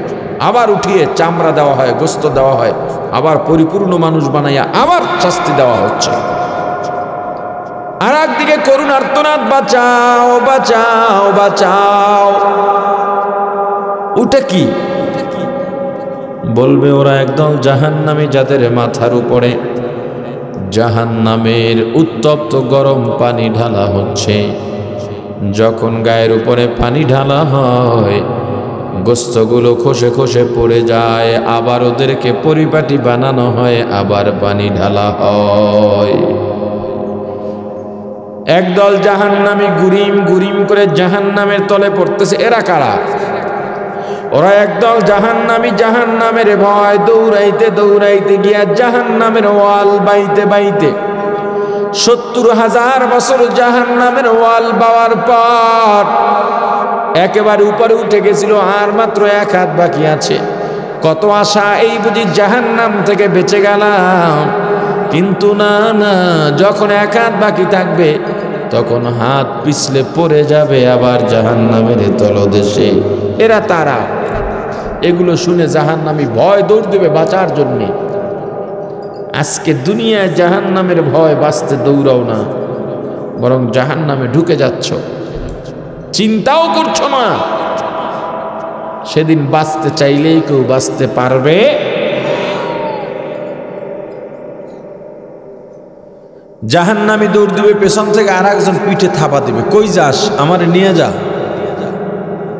আবার উঠিয়ে চামড়া দেওয়া হয়, গোস্ত দেওয়া হয়, আবার পরিপূর্ণ মানুষ বানাইয়া আবার শাস্তি দেওয়া হচ্ছে। আর একদিকে করুণ আর্তনাদ, বাঁচাও বাঁচাও বাঁচাও। ওটা কি বলবে? ওরা একদল জাহান্নামী, যাদের মাথার উপরে জাহান্নামের উত্তপ্ত গরম পানি ঢালা হচ্ছে। যখন গায়ের উপরে পানি ঢালা হয়, গোস্তগুলো খসে খসে পড়ে যায়, আবার ওদেরকে পরিপাটি বানানো হয়, আবার পানি ঢালা হয়। একদল জাহান্নামী গুরিম গুরিম করে জাহান্নামের তলে পড়তেছে। এরা কারা? ওরা একদল জাহান্নামী, জাহান্নামের ভয় দৌড়াইতে দৌড়াইতে গিয়া জাহান্নামের ওয়াল বাইতে বাইতে 70,000 বছর জাহান্নামের ওয়াল বাওয়ার পর একেবারে উপরে উঠে গেছিল, আর মাত্র 1 হাত বাকি আছে। কত আশা, এই বুঝি জাহান্নাম থেকে বেঁচে গেলাম। কিন্তু না না, যখন 1 হাত বাকি থাকবে তখন হাত পিছলে পড়ে যাবে আবার জাহান্নামের তলদেশে। এরা তারা। এগুলো শুনে জাহান্নামী ভয় দৌড় দেবে বাঁচার জন্যে। আজকে দুনিয়ায় জাহান্নামের ভয়, বাঁচতে দৌড়াও না, বরং জাহান্নামে ঢুকে যাচ্ছ, চিন্তাও করছো না। সেদিন বাঁচতে চাইলেই কেউ বাঁচতে পারবে। জাহান্নামী দৌড় দিবে, পেছন থেকে আর একজন পিঠে থাবা দিবে, কই যাস, আমারে নিয়ে যা।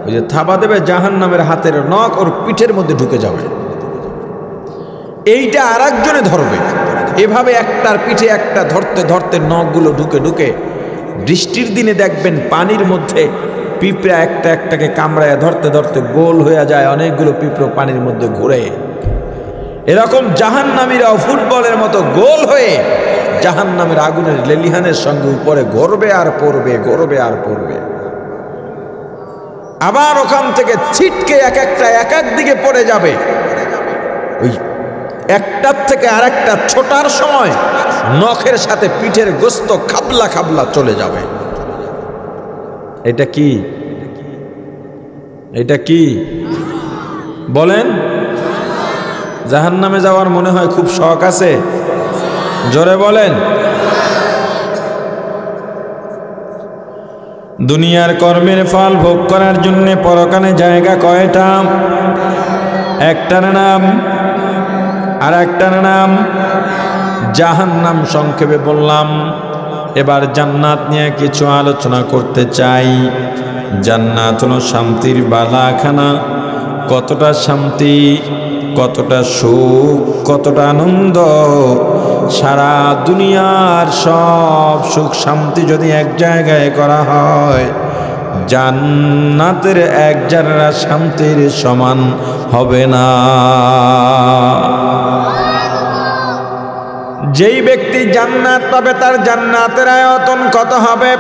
ওই যে থাবা দেবে, জাহান্নামের হাতের নখ ওর পিঠের মধ্যে ঢুকে যাবে। এইটা আর একজনে ধরবে। এভাবে একটার পিঠে একটা ধরতে ধরতে নখগুলো ঢুকে ঢুকে বৃষ্টির দিনে দেখবেন পানির মধ্যে পিঁপড়া একটা একটাকে কামড়ায় ধরতে ধরতে গোল হয়ে যায়, অনেকগুলো পিঁপড়ো পানির মধ্যে ঘুরে। এরকম জাহান্নামীরাও ফুটবলের মতো গোল হয়ে জাহান্নামের আগুনের লেলিহানের সঙ্গে উপরে গড়বে আর পড়বে, গড়বে আর পড়বে। আবার ওখান থেকে ছিটকে এক একটা এক এক দিকে পড়ে যাবে। ওই একটার থেকে আর একটা ছোটার সময় নখের সাথে পিঠের গোস্ত খাবলা খাবলা চলে যাবে। এটা কি? এটা কি বলেন? জাহান্নামে যাওয়ার মনে হয় খুব শখ আছে, জোরে বলেন। দুনিয়ার কর্মের ফল ভোগ করার জন্য পরকালে জায়গা কয়টা? একটার নাম আর একটার নাম জাহান্নাম। সংক্ষেপে বললাম। এবার জান্নাত নিয়ে কিছু আলোচনা করতে চাই। জান্নাত হলো শান্তির বালাখানা। কতটা শান্তি, কতটা সুখ, কতটা আনন্দ। সারা দুনিয়ার সব সুখ শান্তি যদি এক জায়গায় করা হয়, জান্নাতের এক জাররা শান্তির সমান হবে না। যেই ব্যক্তি জান্নাত পাবে তার জান্নাতের আয়তন কত হবে?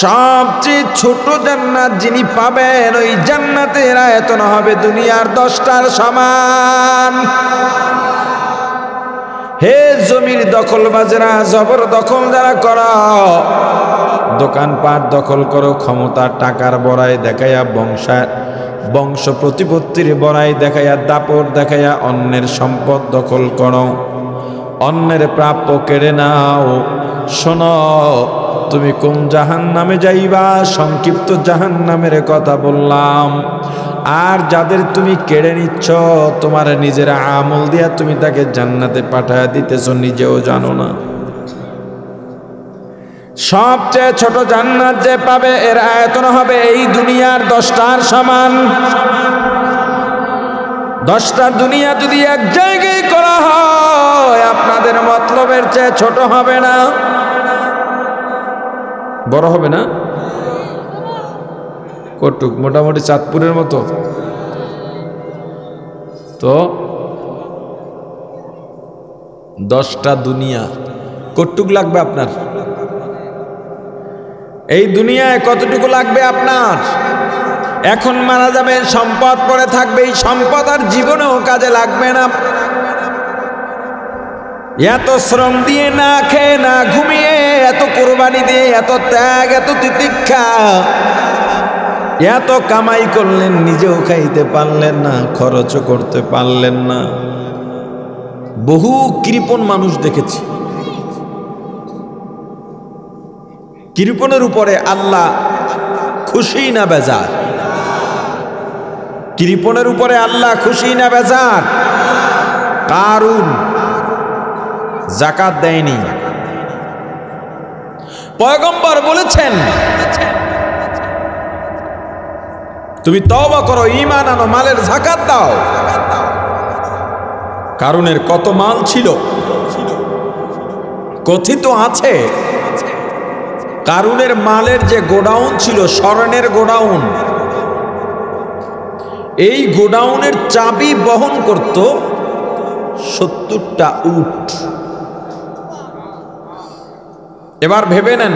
সবচেয়ে ছোট জান্নাত যিনি পাবেন, ওই জান্নাতের আয়তন হবে দুনিয়ার 10টার সমান। হে জমির দখলবাজেরা, জবর দখল যারা করো, দোকানপাট দখল করো, ক্ষমতা টাকার বড়াই দেখাইয়া, বংশ প্রতিপত্তির বড়াই দেখাইয়া, দাপট দেখাইয়া অন্যের সম্পদ দখল করো, অন্যের প্রাপ্য কেড়ে নাও। শোনো, তুমি কোন জাহান্নামে যাইবা? সংক্ষিপ্ত জাহান্নামের কথা বললাম। আর যাদের তুমি কেড়ে নিচ্ছ, তোমার নিজের আমল দিয়া তুমি তাকে জান্নাতে পাঠায় দিতেছ, নিজেও জানো না। সবচেয়ে ছোট জান্নাত যে পাবে, এর আয়তন হবে এই দুনিয়ার 10টার সমান। 10টা দুনিয়া যদি এক জায়গায় করা হয়, আপনাদের মতলবের চেয়ে ছোট হবে না, বড় হবে না? কটুক, মোটামুটি চাঁদপুরের মতো। তো 10টা দুনিয়া কটুক লাগবে আপনার? এই দুনিয়ায় কতটুকু লাগবে আপনার? এখন মারা যাবে, সম্পদ পড়ে থাকবে, এই সম্পদ আর জীবনেও কাজে লাগবে না। এত শ্রম দিয়ে, না খেয়ে না ঘুমিয়ে, এত কোরবানি দিয়ে, এত ত্যাগ, এত তিতিক্ষা, এত কামাই করলেন, নিজেও খাইতে পারলেন না, খরচও করতে পারলেন না। বহু কৃপণ মানুষ দেখেছি। কৃপণের উপরে আল্লাহ খুশি না বেজার? কৃপণের উপরে আল্লাহ খুশি না বেজার? কারুন যাকাত দেয়নি। পয়গম্বর বলেছেন, তুমি তওবা করো, ঈমান আনো, মালের যাকাত দাও। কারুনের কত মাল ছিল? কথিত আছে কারুনের মালের যে গোডাউন ছিল, স্বর্ণের গোডাউন, এই গোডাউনের চাবি বহন করত 70টা উট। এবার ভেবে নেন,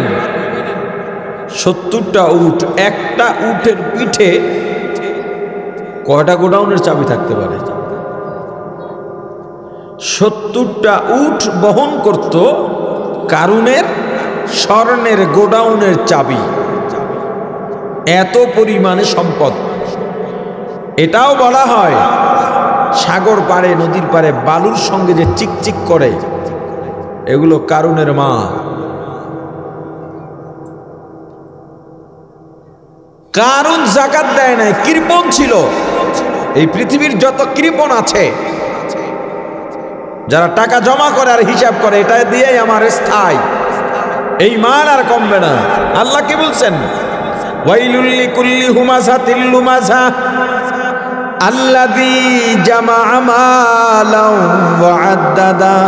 70টা উট, একটা উটের পিঠে কয়টা গোডাউনের চাবি থাকতে পারে? 70টা উট বহন করত কারুনের স্বর্ণের গোডাউনের চাবি। এত পরিমাণে সম্পদ। এটাও বলা হয়, সাগর পাড়ে, নদীর পাড়ে বালুর সঙ্গে যে চিকচিক করে, এগুলো কারুনের মাল। কারুন যাকাত দেয় নাই, কৃপণ ছিল। এই পৃথিবীর যত কৃপণ আছে, যারা টাকা জমা করে আর হিসাব করে, এটা দিয়েই আমার স্থায়ী, এই মাল আর কমবে না। আল্লাহ কি বলছেন? ওয়াইলুল লিকুল্লি হুমাযাতিল লুমাযা আল্লাযী জামাআ মালাও ওয়া আদ্দাদা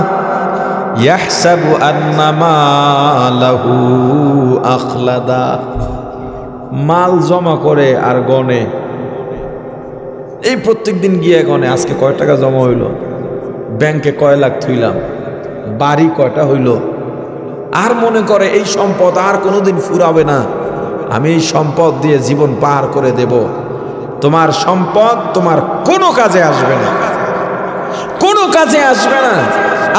ইয়াহসাবু আন্না মালাহু আখলাদা। মাল জমা করে আর গনে, এই প্রত্যেকদিন গিয়ে গনে, আজকে কয় টাকা জমা হইল, ব্যাংকে কয় লাখ থুইলাম, বাড়ি কয়টা হইল, আর মনে করে এই সম্পদ আর কোনোদিন ফুরাবে না, আমি এই সম্পদ দিয়ে জীবন পার করে দেব। তোমার সম্পদ তোমার কোনো কাজে আসবে না, কোনো কাজে আসবে না।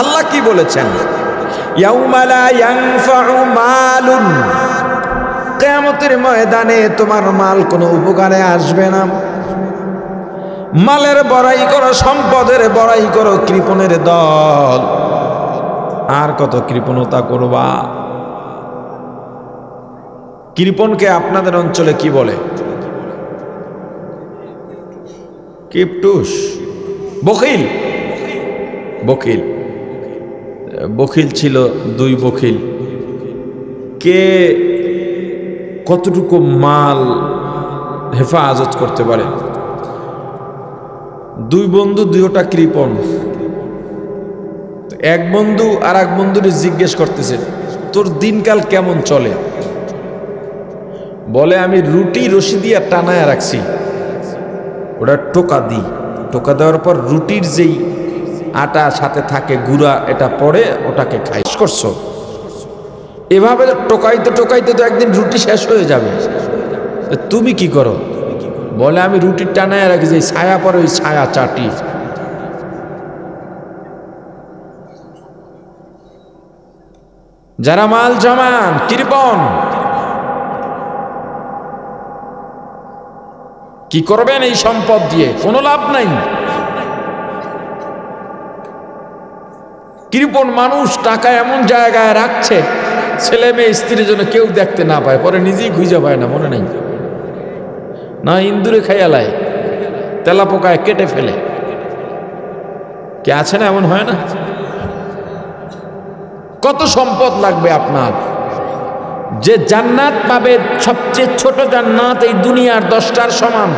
আল্লাহ কি বলেছেন? ইয়াউমা লা ইয়ানফাউ মালুন, কিয়ামতের ময়দানে তোমার মাল কোনো উপকারে আসবে না। মালের বড়াই করো, সম্পদের বড়াই করো, কৃপণের দল। আর কত কৃপণতা করবা? কৃপণকে আপনাদের অঞ্চলে কি বলে? কিপটুস, বখিল। বখিল, বখিল ছিল দুই বখিল। কে কতটুকু মাল হেফাজত করতে পারে? দুই বন্ধু, দুইটা কৃপণ। এক বন্ধু আর এক বন্ধুরে জিজ্ঞেস করতেছে, তোর দিনকাল কেমন চলে? বলে, আমি রুটি রশি দিয়ে টানায় রাখছি, ওটা টোকা দিই, টোকা দেওয়ার পর রুটির যেই আটা সাথে থাকে গুঁড়া, এটা পড়ে, ওটাকে খাই। করছো এভাবে টোকাইতে টোকাইতে তো একদিন রুটি শেষ হয়ে যাবে। তুমি কি করো? বলে, আমি রুটির টানায় রাখি, যে ছায়া পরে ওই ছায়া চাটি। যারা মাল জমান, কৃপণ, কি করবেন এই সম্পদ দিয়ে? কোনো লাভ নাই। কৃপণ মানুষ টাকা এমন জায়গায় রাখছে, ছেলে মেয়ে স্ত্রীর জন্য কেউ দেখতে না পায়, পরে নিজেই খুঁজে পায় না, মনে নেই না, ইন্দুরে খাইয়ালায়, তেলা পোকায় কেটে ফেলে। কে আছে না? এমন হয় না? কত সম্পদ লাগবে আপনার, যে জান্নাত পাবে, সবচেয়ে ছোট জান্নাত এই দুনিয়ার 10টার সমান।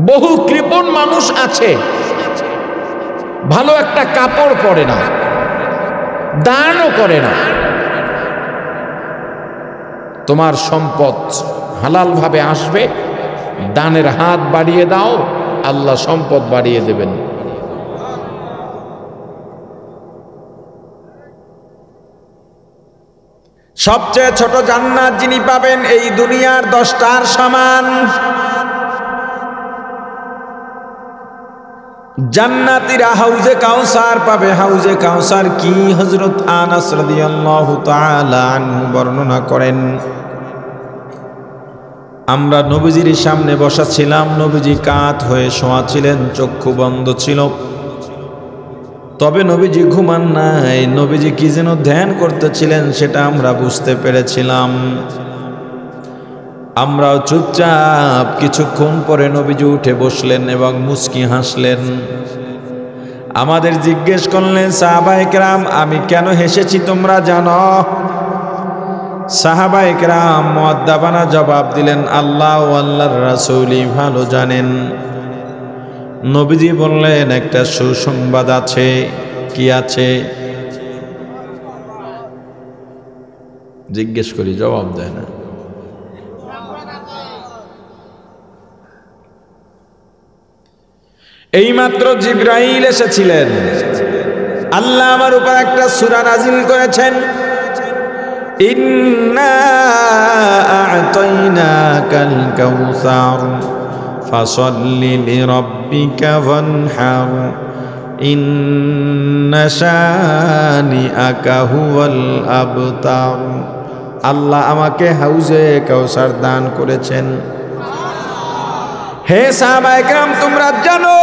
বহু কৃপণ মানুষ আছে, ভালো একটা কাপড় পরে না, দানও করে না। তোমার সম্পদ হালাল ভাবে আসবে, দানের হাত বাড়িয়ে দাও, আল্লাহ সম্পদ বাড়িয়ে দেবেন। সবচেয়ে ছোট জান্নাত যিনি পাবেন এই দুনিয়ার 10টার সমান। জান্নাতীরা হাউজে কাউসার পাবে। হাউজে কাউসার কি? হযরত আনাস রাদিয়াল্লাহু তাআলা আনহু বর্ণনা করেন, আমরা নবীজির সামনে বসা ছিলাম। নবীজি কাত হয়ে শোয়া ছিলেন, চক্ষু বন্ধ ছিল। তবে নবীজি ঘুমান নাই, নবীজি কি যেন ধ্যান করতেছিলেন সেটা আমরা বুঝতে পেরেছিলাম। আমরাও চুপচাপ। কিছুক্ষণ পরে নবীজি উঠে বসলেন এবং মুস্কি হাসলেন। আমাদের জিজ্ঞেস করলেন, সাহাবায়ে কেরাম আমি কেন হেসেছি তোমরা জানো? সাহাবায়ে কেরাম মুআদ্দাবানা জবাব দিলেন, আল্লাহ ও আল্লাহর রাসূলই ভালো জানেন। নবীজি বললেন, একটা সুসংবাদ আছে। কি আছে? জিজ্ঞেস করি, জবাব দেয় না। এইমাত্র জিবরাইল এসেছিলেন। আল্লাহ আমার উপর একটা সূরা নাজিল করেছেন, ইন্না আ'তাইনাকাল কাউসার ফাসাল্লি লিরাব্বিকা ওয়ানহার ইন্না শানিআকা হুয়াল আবতার। আল্লাহ আমাকে হাউজে কাউসার দান করেছেন। হে সাহাবায়ে কেরাম তোমরা জানো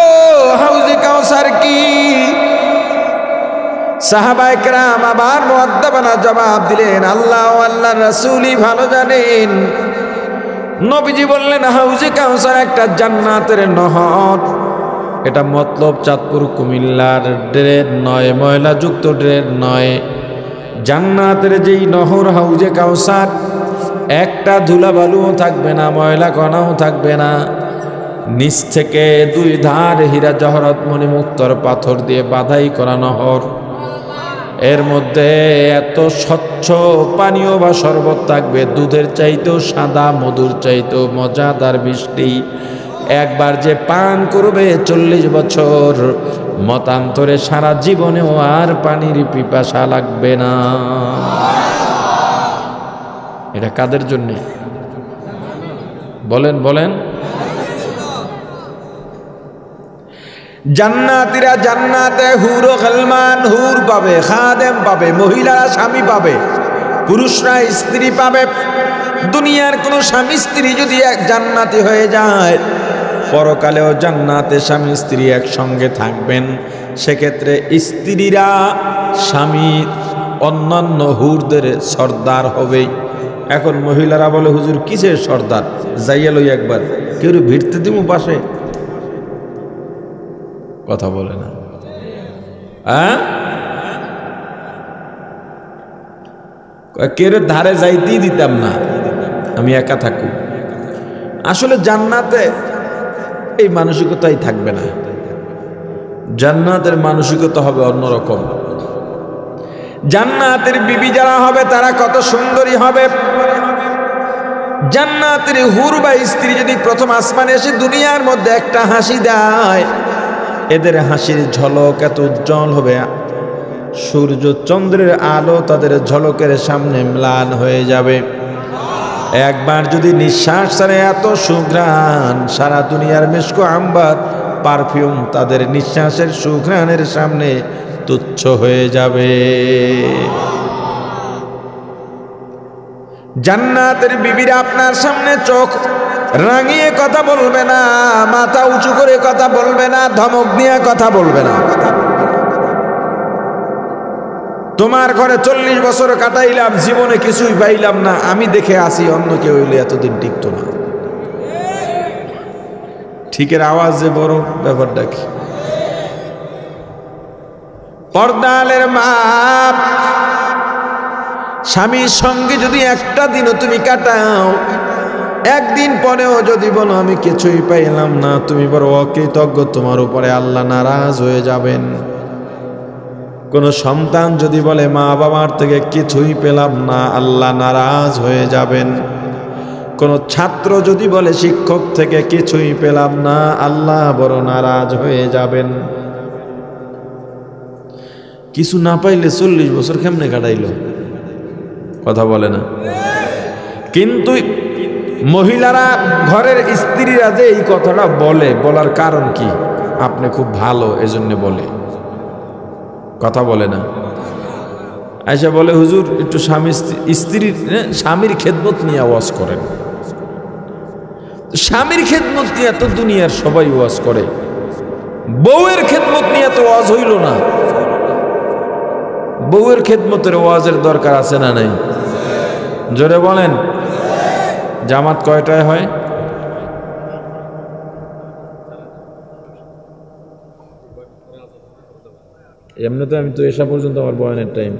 হাউজে কাউসার কি? সাহাবায়ে কেরাম আবার মুআদ্দাবানা জবাব দিলেন, আল্লাহ ও আল্লাহর রাসূলই ভালো জানেন। নবীজি বললেন, হাউজে কাউসার একটা জান্নাতের নহর। এটা মতলব চাঁদপুর কুমিল্লার ড্রেন নয়, ময়লাযুক্ত ড্রেন নয়। জান্নাতের যেই নহর হাউজে কাউসার, একটা ধুলাবালুও থাকবে না, ময়লা কণাও থাকবে না। নিচ থেকে দুই ধার হীরা জহরত মণিমুক্তর পাথর দিয়ে বাধাই করা নহর। এর মধ্যে এত স্বচ্ছ পানীয় বা শরবত থাকবে, দুধের চাইতেও সাদা, মধুর চাইতেও মজাদার মিষ্টি। একবার যে পান করবে 40 বছর মতান্তরে সারা জীবনেও আর পানির পিপাসা লাগবে না। এটা কাদের জন্যে? বলেন বলেন। জান্নাতীরা জান্নাতে হুর ও গলমান, হুর পাবে, খাদেম পাবে, মহিলারা স্বামী পাবে, পুরুষরা স্ত্রী পাবে। দুনিয়ার কোন স্বামী স্ত্রী যদি এক জান্নাতি হয়ে যায়, পরকালেও জান্নাতে স্বামী স্ত্রী একসঙ্গে থাকবেন। সেক্ষেত্রে স্ত্রীরা স্বামীর অন্যান্য হুরদের সর্দার হবে। এখন মহিলারা বলে, হুজুর কিসের সর্দার? যাইয়া লই একবার, কেউ ভিড়তে দিব পাশে? কথা বলে না। কেউ ধারে যাইতেই দিতাম না, আমি একা থাকুক। আসলে জান্নাতে এই মানসিকতাই থাকবে না। জান্নাতের মানসিকতা হবে অন্যরকম। জান্নাতের বিবি যারা হবে তারা কত সুন্দরী হবে। জান্নাতের হুর বা স্ত্রী যদি প্রথম আসমানে এসে দুনিয়ার মধ্যে একটা হাসি দেয়, এদের হাসির ঝলক এত উজ্জ্বল হবে, সূর্য চন্দ্রের আলো তাদের ঝলকের সামনে ম্লান হয়ে যাবে। একবার যদি নিঃশ্বাস ছাড়ে এত সুঘ্রাণ, সারা দুনিয়ার মিস্কো আম্বার পারফিউম তাদের নিঃশ্বাসের সুঘ্রাণের সামনে তুচ্ছ হয়ে যাবে। জান্নাতের বিবিরা আপনার সামনে চোখ রাঙিয়ে কথা বলবে না, মাথা উঁচু করে কথা বলবে না, ধমক দিয়ে কথা বলবে না। তোমার ঘরে 40 বছর কাটাইলাম, জীবনে কিছুই পাইলাম না, আমি দেখে আসি, অন্য কেউ হইলে এতদিন টিকতো না। ঠিকের আওয়াজ যে বড়, ব্যাপারটা কি? পর্দালের মাপ, স্বামীর সঙ্গে যদি একটা দিনও তুমি কাটাও, একদিন পরেও যদি বলো আমি কিছুই পাইলাম না, তুমি বড় অকৃতজ্ঞ, তোমার উপরে আল্লাহ নারাজ হয়ে যাবেন। কোন সন্তান যদি বলে মা বাবার থেকে কিছুই পেলাম না, আল্লাহ নারাজ হয়ে যাবেন। কোন ছাত্র যদি বলে শিক্ষক থেকে কিছুই পেলাম না, আল্লাহ বড় নারাজ হয়ে যাবেন। কিছু না পাইলে 40 বছর কেমনে কাটাইল? কথা বলে না। কিন্তু মহিলারা, ঘরের স্ত্রীরা যে এই কথাটা বলে, বলার কারণ কি? আপনি খুব ভালো এজন্য বলে, কথা বলে না। আয়সা বলে, হুজুর একটু স্বামীর খেদমত নিয়ে ওয়াজ করেন। স্বামীর খেদমত নিয়ে তো দুনিয়ার সবাই ওয়াজ করে, বউয়ের খেদমত নিয়ে তো ওয়াজ হইল না। বউয়ের খেদমতের ওয়াজের দরকার আছে না নাই? জোরে বলেন। জামাত কয়টায় হয়? এমনি তো আমি তো এসা পর্যন্ত আমার বয়ানের টাইম,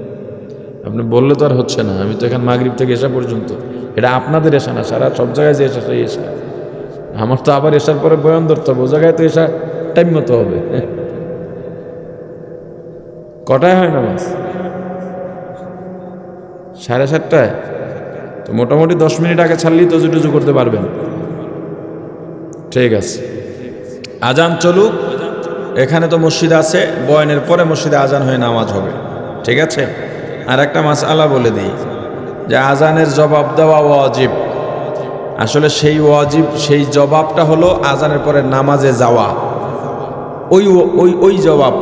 আপনি বললে তো আর হচ্ছে না। আমি তো এখানে মাগরিব থেকে এসা পর্যন্ত, এটা আপনাদের এসা না, সারা সব জায়গায় যে এসা সেই এসা। আমার তো আবার এসার পরে বয়ান ধরতে হবে, ও জায়গায় তো এসা টাইম মতো হবে। কটায় হয় নামাজ? 7:30টায়। তো মোটামুটি 10 মিনিট আগে ছাড়লেই তো টুজু করতে পারবেন। ঠিক আছে, আজান চলুক। এখানে তো মসজিদ আছে, বয়ানের পরে মসজিদে আজান হয়ে নামাজ হবে। ঠিক আছে। আর একটা মাসআলা বলে দিই, যে আজানের জবাব দেওয়া ওয়াজিব। আসলে সেই ওয়াজিব, সেই জবাবটা হলো আজানের পরে নামাজে যাওয়া। ওই জবাব।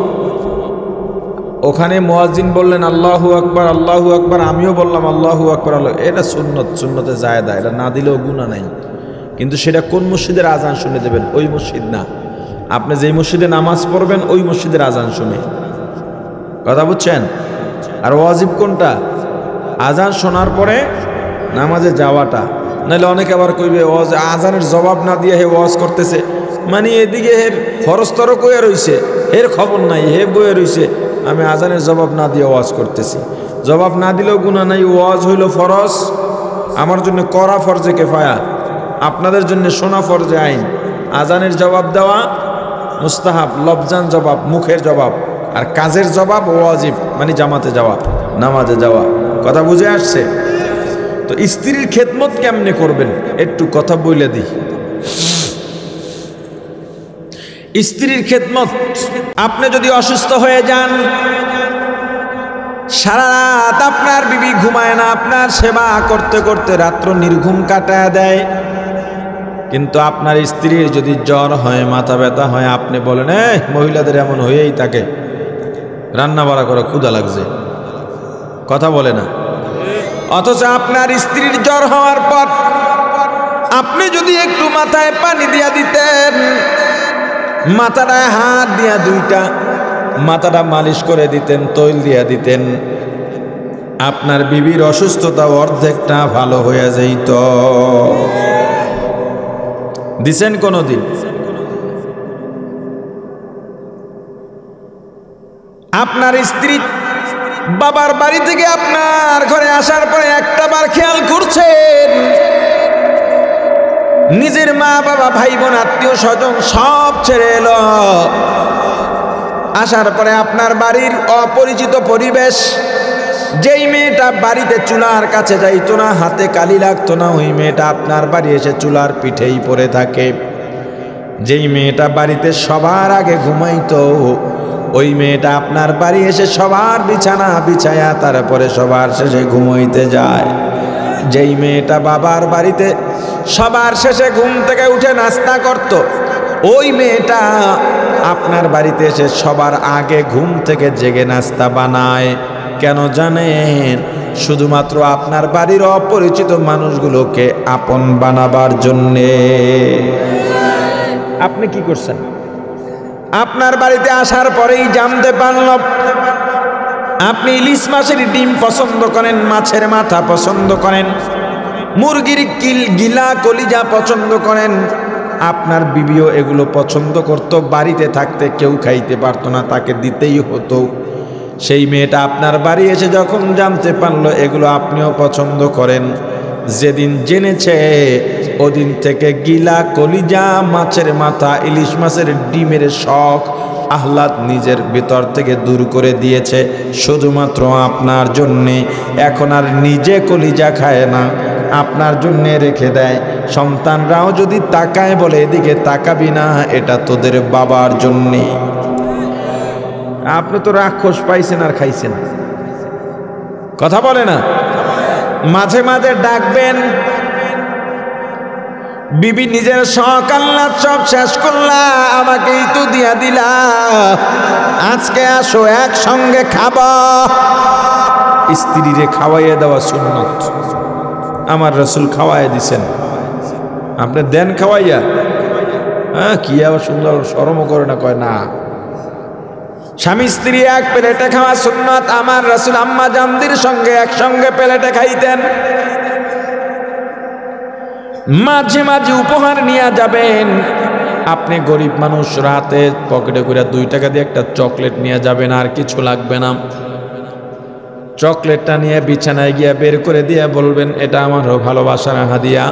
ওখানে মুয়াজ্জিন বললেন আল্লাহু আকবার, আল্লাহু আকবার, আমিও বললাম আল্লাহু আকবার, আল্লাহ, এটা সুন্নত, সুন্নতে জায়েদা, এটা না দিলেও গুনাহ নাই। কিন্তু সেটা কোন মসজিদের আজান শুনে দেবেন? ওই মসজিদ না, আপনি যেই মসজিদে নামাজ পড়বেন ওই মসজিদের আজান শুনে। কথা বুঝছেন? আর ওয়াজিব কোনটা? আজান শোনার পরে নামাজে যাওয়াটা। নাহলে অনেকে আবার কইবে আজানের জবাব না দিয়ে হে ওয়াজ করতেছে, মানে এদিকে হের ফরস্তর কইয়া রইছে, এর খবর নাই, হে বইয়া রইছে, আমি আজানের জবাব না দিয়ে ওয়াজ করতেছি। জবাব না দিলেও গুনাহ নাই, ওয়াজ হইল ফরজ। আমার জন্য করা ফরজে কেফায়া, আপনাদের জন্য শোনা ফরজে আইন। আজানের জবাব দেওয়া মুস্তাহাব, লফজান জবাব, মুখের জবাব। আর কাজের জবাব ওয়াজিব, মানে জামাতে যাওয়া, নামাজে যাওয়া। কথা বুঝে আসছে? তো স্ত্রীর খেদমত কেমনে করবেন একটু কথা বলে দিই। স্ত্রীর খেদমত, আপনি যদি অসুস্থ হয়ে যান, সারা রাত আপনার বিবি ঘুমায় না, আপনার সেবা করতে করতে রাত্র নির্ঘুম কাটায় দেয়। কিন্তু আপনার স্ত্রীর যদি জ্বর হয়, মাথা ব্যথা হয়, আপনি বলেন মহিলাদের এমন হয়েই থাকে, রান্না বাড়া করে ক্ষুধা লাগছে, কথা বলে না। অথচ আপনার স্ত্রীর জ্বর হওয়ার পর আপনি যদি একটু মাথায় পানি দিয়া দিতেন, মাথাটায় হাত দিয়া দুইটা মাথাটা মালিশ করে দিতেন, তৈল দিয়া দিতেন, আপনার বিবির অসুস্থতা অর্ধেকটা ভালো হয়ে যাইত। দিছেন কোনদিন? আপনার স্ত্রী বাবার বাড়ি থেকে আপনার ঘরে আসার পরে একটা বার খেয়াল করছেন নিজের মা বাবা ভাই বোন আত্মীয় স্বজন সব ছেড়ে এলো, আসার পরে আপনার বাড়ির অপরিচিত পরিবেশ, যেই মেয়েটা বাড়িতে চুলার কাছে যাইতো না, হাতে কালি লাগতো না, ওই মেয়েটা আপনার বাড়ি এসে চুলার পিঠেই পড়ে থাকে। যেই মেয়েটা বাড়িতে সবার আগে ঘুমাইতো, ওই মেয়েটা আপনার বাড়ি এসে সবার বিছানা বিছায়া তারপরে সবার শেষে ঘুমাইতে যায়। যেই মেয়েটা বাবার বাড়িতে সবার শেষে ঘুম থেকে উঠে নাস্তা করত, ওই মেয়েটা আপনার বাড়িতে এসে সবার আগে ঘুম থেকে জেগে নাস্তা বানায়। কেন জানেন? শুধুমাত্র আপনার বাড়ির অপরিচিত মানুষগুলোকে আপন বানাবার জন্যে। আপনি কি করছেন? আপনার বাড়িতে আসার পরেই জানতে পারলাম আপনি ইলিশ মাছের ডিম পছন্দ করেন, মাছের মাথা পছন্দ করেন, মুরগির গিলা কলিজা পছন্দ করেন। আপনার বিবিও এগুলো পছন্দ করত, বাড়িতে থাকতে কেউ খাইতে পারতো না, তাকে দিতেই হতো। সেই মেয়েটা আপনার বাড়ি এসে যখন জানতে পারলো এগুলো আপনিও পছন্দ করেন, যেদিন জেনেছে ওদিন থেকে গিলা কলিজা, মাছের মাথা, ইলিশ মাছের ডিমের শখ আহ্লাদ নিজের ভিতর থেকে দূর করে দিয়েছে শুধুমাত্র আপনার জন্যে। এখন আর নিজে কলিজা খায় না, আপনার জন্যে রেখে দেয়। সন্তানরাও যদি তাকায় বলে এদিকে তাকাবি না, এটা তোদের বাবার জন্যে। আপনি তো রাক্ষস পাইছেন আর খাইছেন, কথা বলে না। মাঝে মাঝে ডাকবেন, বিবি নিজের শখ আহ্লাদ সব শেষ করলা, আমাকেই তো দিয়া দিলা, আজকে আসো একসঙ্গে খাবা। স্ত্রীরে খাওয়াইয়া দেওয়া সুন্নত, আমার রাসূল খাওয়াইয়া দিছেন, আপনি দেন খাওয়াইয়া। হ্যাঁ, কি আবার শুনলাম শরমও করে না, কয় না। স্বামী স্ত্রী এক প্লেটে খাওয়া সুন্নত, আমার রাসূল আম্মা জানদের সঙ্গে একসঙ্গে প্লেটে খাইতেন। মাঝে মাঝে উপহার নিয়ে যাবেন। আপনি গরিব মানুষ, রাতে পকেটে করে 2 টাকা দিয়ে একটা চকলেট নিয়ে যাবেন, আর কিছু লাগবে না। চকলেটটা নিয়ে বিছানায় গিয়ে বের করে দিয়ে বলবেন, এটা আমার ভালোবাসার হাদিয়া।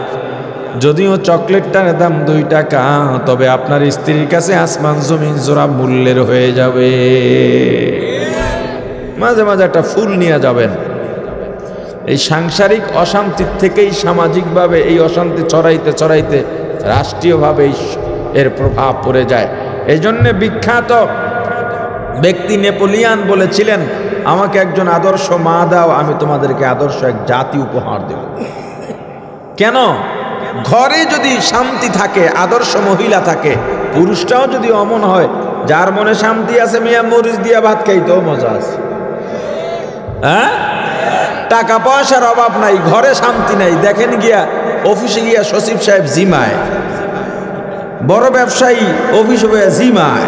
যদিও চকলেটটার দাম 2 টাকা, তবে আপনার স্ত্রীর কাছে আসমান জমিন জোড়া মূল্যের হয়ে যাবে। মাঝে মাঝে একটা ফুল নিয়ে যাবেন। এই সাংসারিক অশান্তির থেকেই সামাজিকভাবে এই অশান্তি ছড়াইতে ছড়াইতে রাষ্ট্রীয়ভাবে এর প্রভাব পড়ে যায়। এই জন্যে বিখ্যাত ব্যক্তি নেপোলিয়ান বলেছিলেন, আমাকে একজন আদর্শ মা দাও, আমি তোমাদেরকে আদর্শ এক জাতি উপহার দেব। কেন? ঘরে যদি শান্তি থাকে, আদর্শ মহিলা থাকে, পুরুষটাও যদি অমন হয়, যার মনে শান্তি আছে মিয়া মরিচ দিয়া ভাত খাইতেও মজা আছে। হ্যাঁ, টাকা পয়সার অভাব নাই, ঘরে শান্তি নাই। দেখেন গিয়া অফিসে গিয়া সচিব সাহেব জিমায়, বড় ব্যবসায়ী অফিস হয়ে জিমায়,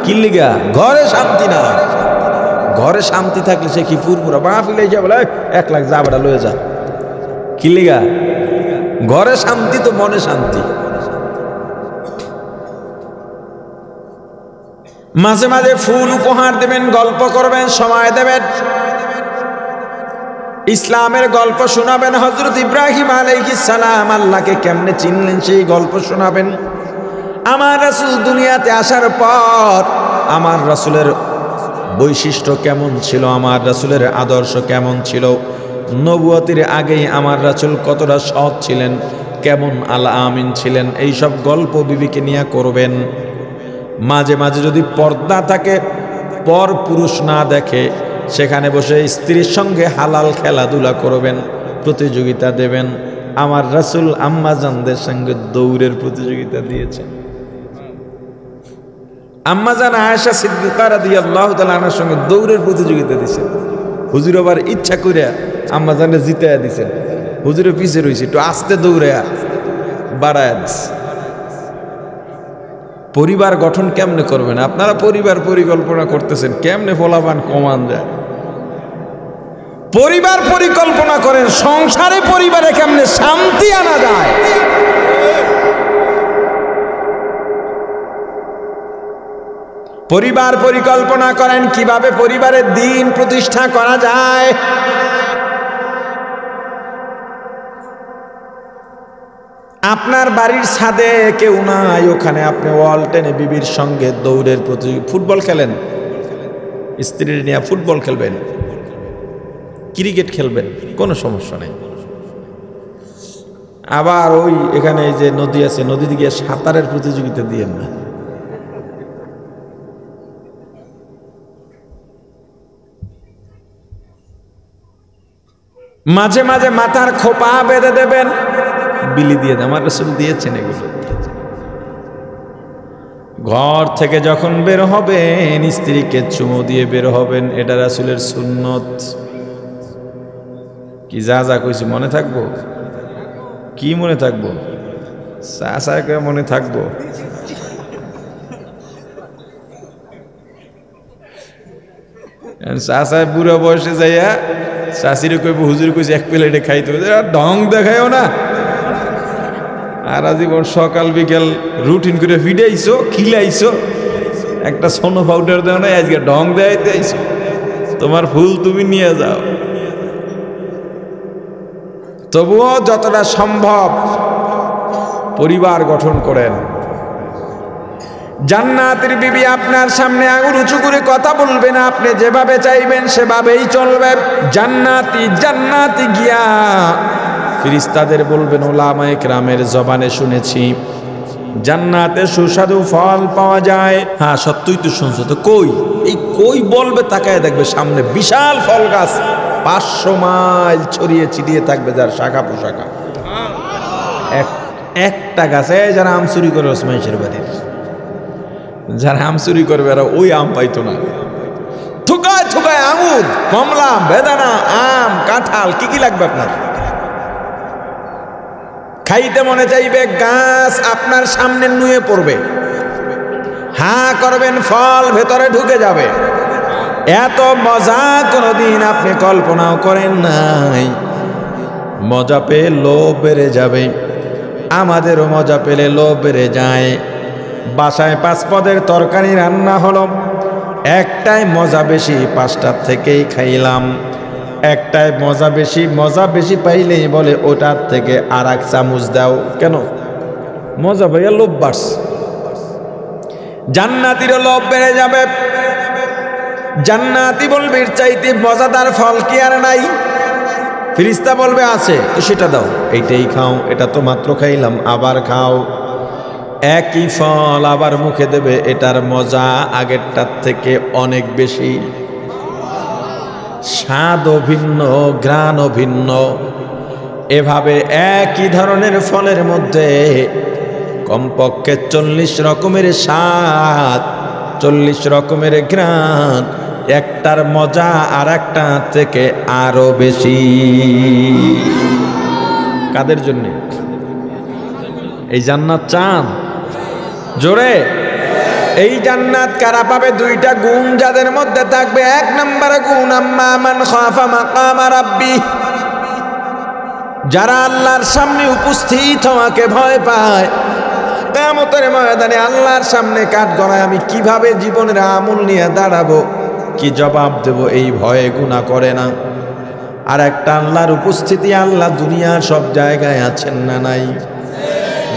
কি লিগা? ঘরে শান্তি না। ঘরে শান্তি থাকলে সে কি ফুরফুরা মাহফিলে যা বলে 1 লাখ যা বেটা লয়ে যা, কি লিগা? ঘরে শান্তি তো মনে শান্তি। মাঝে মাঝে ফুল উপহার দেবেন, গল্প করবেন, সময় দেবেন, ইসলামের গল্প শোনাবেন। হযরত ইব্রাহিম আলাইহিস সালাম আল্লাহকে কেমনে চিনলেন সেই গল্প শোনাবেন। আমার রাসূল দুনিয়াতে আসার পর আমার রাসূলের বৈশিষ্ট্য কেমন ছিল, আমার রাসূলের আদর্শ কেমন ছিল, নবুয়তের আগেই আমার রাসূল কতটা সৎ ছিলেন, কেমন আল আমিন ছিলেন, এই সব গল্প বিবিকে নিয়ে করবেন। মাঝে মাঝে যদি পর্দা থাকে, পর পুরুষ না দেখে, সেখানে বসে স্ত্রীর সঙ্গে হালাল খেলাধুলা করবেন, প্রতিযোগিতা দেবেন। আমার রাসূল আম্মাজানদের সঙ্গে দৌড়ের প্রতিযোগিতা দিয়েছেন। আম্মাজান আয়েশা সিদ্দিকা রাদিয়াল্লাহু তাআলা আনহার সঙ্গে দৌড়ের প্রতিযোগিতা দিয়েছেন। হুজুর আবার ইচ্ছা করে আম্মাজানকে জিতাইয়া দিয়েছেন। হুজুরের পিছে রয়েছে, একটু আস্তে দৌড়াইয়া বাড়ায়া দিচ্ছে। পরিবার গঠন কেমনে করবেন? আপনারা পরিবার পরিকল্পনা করতেছেন, কেমনে ফলাফল কমান যায়? পরিবার পরিকল্পনা করেন, সংসারে পরিবারে কেমনে শান্তি আনা যায়। পরিবার পরিকল্পনা করেন কিভাবে পরিবারের দিন প্রতিষ্ঠা করা যায়। আপনার বাড়ির ছাদে কেউ নাই, ওখানে আপনি ওয়াল টেনে বিবির সঙ্গে দৌড়ের প্রতিযোগিতা, ফুটবল খেলেন, স্ত্রীর নিয়ে ফুটবল খেলবেন, ক্রিকেট খেলবেন, কোনো সমস্যা নেই। আবার ওই এখানে এই যে নদী আছে, নদীতে গিয়ে সাঁতারের প্রতিযোগিতা দিয়েন না। মাঝে মাঝে মাথার খোপা বেঁধে দেবেন, বিলি দিয়ে দেন, আমার রাসূল দিয়েছেন এগুলো। ঘর থেকে যখন বের হবেন স্ত্রীকে চুমু দিয়ে বের হবেন, এটা রাসূলের সুন্নত। কি যা যা কইছি মনে থাকবো? কি মনে থাকবো? চাচা করে মনে থাকবো? চাচা বুড়ো বয়সে যাইয়া চাষিরে কইব হুজুর কইছে 1 প্লেটে খাইতে, ঢং দেখায়ও না। আর আজীবন সকাল বিকেল রুটিন করে ফিডাইছো, খিলাইছো, একটা সোনো পাউডার দেও না, আজকে ঢং দেখাইতে আইছো। তোমার ফুল তুমি নিয়ে যাও। তবুও যতটা সম্ভব পরিবার গঠন করেন। জান্নাতের বিবি আপনার সামনে আঙুল উঁচু করে কথা বলবে না, আপনি যেভাবে চাইবেন সেভাবেই চলবে। জান্নাতি জান্নাতি গিয়া ফেরেশতাদের বলবেন, ওলামায়ে কেরামের জবানে শুনেছি জান্নাতে সুস্বাদু ফল পাওয়া যায়। হ্যাঁ সত্যই তো শুনছো, তো কই? এই কই বলবে, তাকায় দেখবে সামনে বিশাল ফল গাছ, 500 মাইল ছড়িয়ে ছিটিয়ে থাকবে যার শাখা পোশাখা। একটা গাছে যারা আম চুরি করে ওসমাইশের বাড়ির, যারা আম চুরি করবে এরা ওই আম পাইতো না। থুকায় থুকায় আঙুর, কমলা, বেদানা, আম, কাঁঠাল কি কি লাগবে আপনার? খাইতে মনে চাইবে, গাছ আপনার সামনে নুয়ে পড়বে, হাঁ করবেন, ফল ভেতরে ঢুকে যাবে। এত মজা কোনোদিন আপনি কল্পনাও করেন নাই। মজা পেয়ে লোভ বেড়ে যাবে। আমাদেরও মজা পেলে লোভ বেড়ে যায়। বাসায় 5 পদের তরকারি রান্না হলো, একটাই মজা বেশি 5টার থেকেই খাইলাম। একটাই মজা বেশি পাইলেই বলে ওটার থেকে আর 1 চামচ দাও। কেন? মজা পাইয়া লোভ বাড়ছে। জান্নাতিরও লোভ বেড়ে যাবে। জান্নাতি বলবে এর চাইতে মজাদার ফল কি আর নাই? ফেরেশতা বলবে আছে, তো সেটা দাও, এইটাই খাও, এটা তো মাত্র খাইলাম, আবার খাও। একই ফল আবার মুখে দেবে, এটার মজা আগেরটার থেকে অনেক বেশি, স্বাদও ভিন্ন, ঘ্রাণও ভিন্ন। এভাবে একই ধরনের ফলের মধ্যে কমপক্ষে 40 রকমের স্বাদ, 40 রকমের ঘ্রাণ, একটার মজা আর একটা থেকে আরো বেশি। কাদের জন্য এই জান্নাত চান? জোরে। এই জান্নাত কারা পাবে? 2টা গুণ যাদের মধ্যে থাকবে। 1 নম্বরে গুণ, আম্মা মান খাফা মাকাম রাব্বি, যারা আল্লাহর সামনে উপস্থিত হওয়াকে ভয় পায়। কিয়ামতের ময়দানে আল্লাহর সামনে কাঠগড়ায় আমি কিভাবে জীবনের আমল নিয়ে দাঁড়াবো, কি জবাব দেব, এই ভয়ে গুনাহ করে না। আর একটা আল্লাহর উপস্থিতি, আল্লাহ দুনিয়ার সব জায়গায় আছেন না নাই?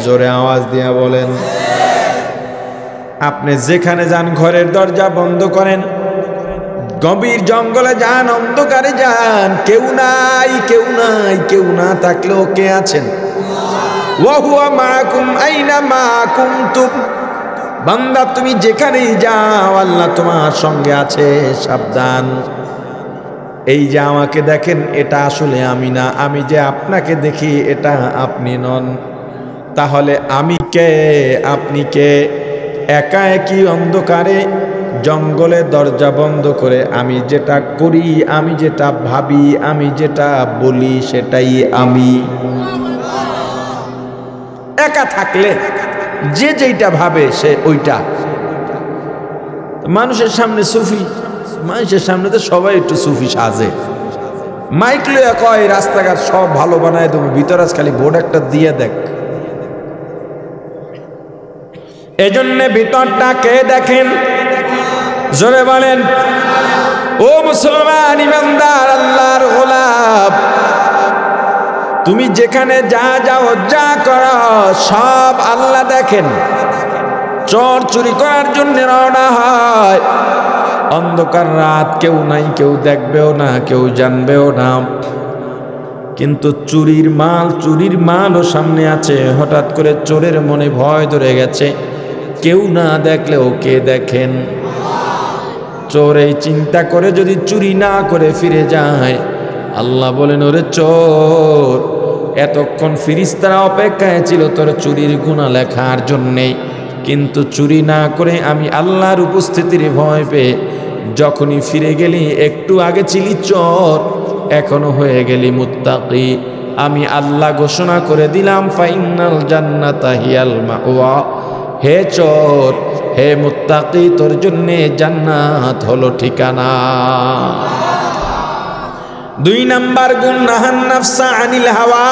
জোরে আওয়াজ দিয়া বলেন। আপনি যেখানে যান, ঘরের দরজা বন্ধ করেন, গভীর জঙ্গলে যান, অন্ধকারে যান, কেউ নাই, কেউ নাই, কেউ না থাকলেও কে আছেন? ওয়া হুয়া মাআকুম আইনা মা কুনতুম, বান্দা তুমি যেখানেই যাও আল্লাহ তোমার সঙ্গে আছে, সাবধান। এই যে আমাকে দেখেন, এটা আসলে আমি না, আমি যে আপনাকে দেখি এটা আপনি নন। তাহলে আমি কে, আপনি কে? একা একই অন্ধকারে জঙ্গলে দরজা বন্ধ করে আমি যেটা করি, আমি যেটা ভাবি, আমি যেটা বলি, সেটাই আমি। একা থাকলে যে যেইটা ভাবে সে ওইটা। মানুষের সামনে সুফি, মানুষের সামনে তো সবাই একটু সুফি সাজে। মাইক লইয়া কয় রাস্তাঘাট সব ভালো বানায় দেবো, ভিতরে খালি বোর্ড একটা দিয়ে দেখ। এজন্য ভিতরটা কে দেখেন? জোরে বলেন। ও মুসলমান ইমানদার, আল্লাহর গোলাম, তুমি যেখানে যা যাও, যা করো, সব আল্লাহ দেখেন। চোর চুরি করার জন্য রওনা হয়, অন্ধকার রাত, কেউ নাই, কেউ দেখবেও না, কেউ জানবেও না। কিন্তু চুরির মালও সামনে আছে। হঠাৎ করে চোরের মনে ভয় ধরে গেছে, কেউ না দেখলেও কে দেখেন? চোর এই চিন্তা করে যদি চুরি না করে ফিরে যায়, আল্লাহ বলেন, ওরে চোর, এতক্ষণ ফেরেশতারা অপেক্ষায় ছিল তোর চুরির গুনাহ লেখার জন্যে, কিন্তু চুরি না করে আমি আল্লাহর উপস্থিতির ভয় পেয়ে যখনই ফিরে গেলি, একটু আগে ছিলি চোর, এখনো হয়ে গেলি মুত্তাকি। আমি আল্লাহ ঘোষণা করে দিলাম, ফাইনাল জান্নাতা হিয়াল মাওয়া। হে চোর, হে মুত্তাকি, তোর জন্যে জান্নাত হলো ঠিকানা। 2 নাম্বার গুণ, নাহান নাফসা আনিল হাওয়া,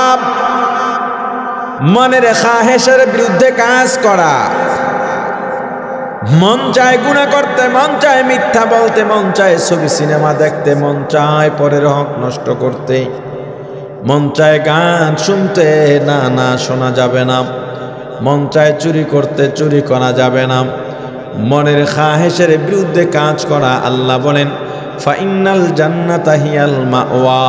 মনের খাহেশের বিরুদ্ধে কাজ করা। মন চায় গুনাহ করতে, মন চায় মিথ্যা বলতে, মন চায় ছবি সিনেমা দেখতে, মন চায় পরের হক নষ্ট করতে, মন চায় গান শুনতে, না না শোনা যাবে না। মন চায় চুরি করতে, চুরি করা যাবে না। মনের খাহেশের বিরুদ্ধে কাজ করা। আল্লাহ বলেন, ফাইনাল জান্নাতা হিয়াল মাওয়া,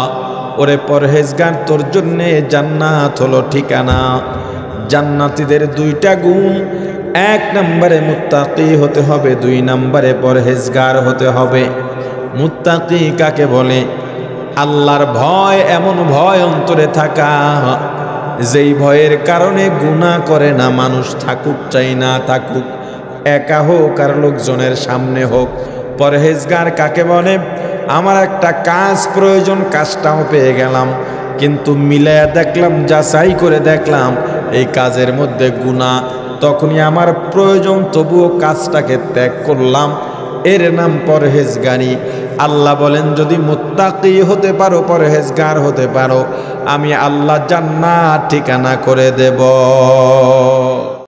ওরে পরহেজগার, তোর জন্যে জান্নাত হলো ঠিকানা। জান্নাতীদের 2টা গুণ, 1 নম্বরে মুত্তাকি হতে হবে, 2 নম্বরে পরহেজগার হতে হবে। মুত্তাকি কাকে বলে? আল্লাহর ভয় এমন ভয় অন্তরে থাকা, যেই ভয়ের কারণে গুনাহ করে না মানুষ, থাকুক চাই না থাকুক, একা হোক আর লোকজনের সামনে হোক। পরহেজগার কাকে বলে? আমার একটা কাজ প্রয়োজন, কাজটাও পেয়ে গেলাম, কিন্তু মিলায়া দেখলাম, যাচাই করে দেখলাম এই কাজের মধ্যে গুনাহ, তখনই আমার প্রয়োজন, তবুও কাজটাকে ত্যাগ করলাম, এর নাম পরহেজগারি। আল্লাহ বলেন যদি মুত্তাকি হতে পারো, পরহেজগার হতে পারো, আমি আল্লাহ জান্নাত ঠিকানা করে দেব।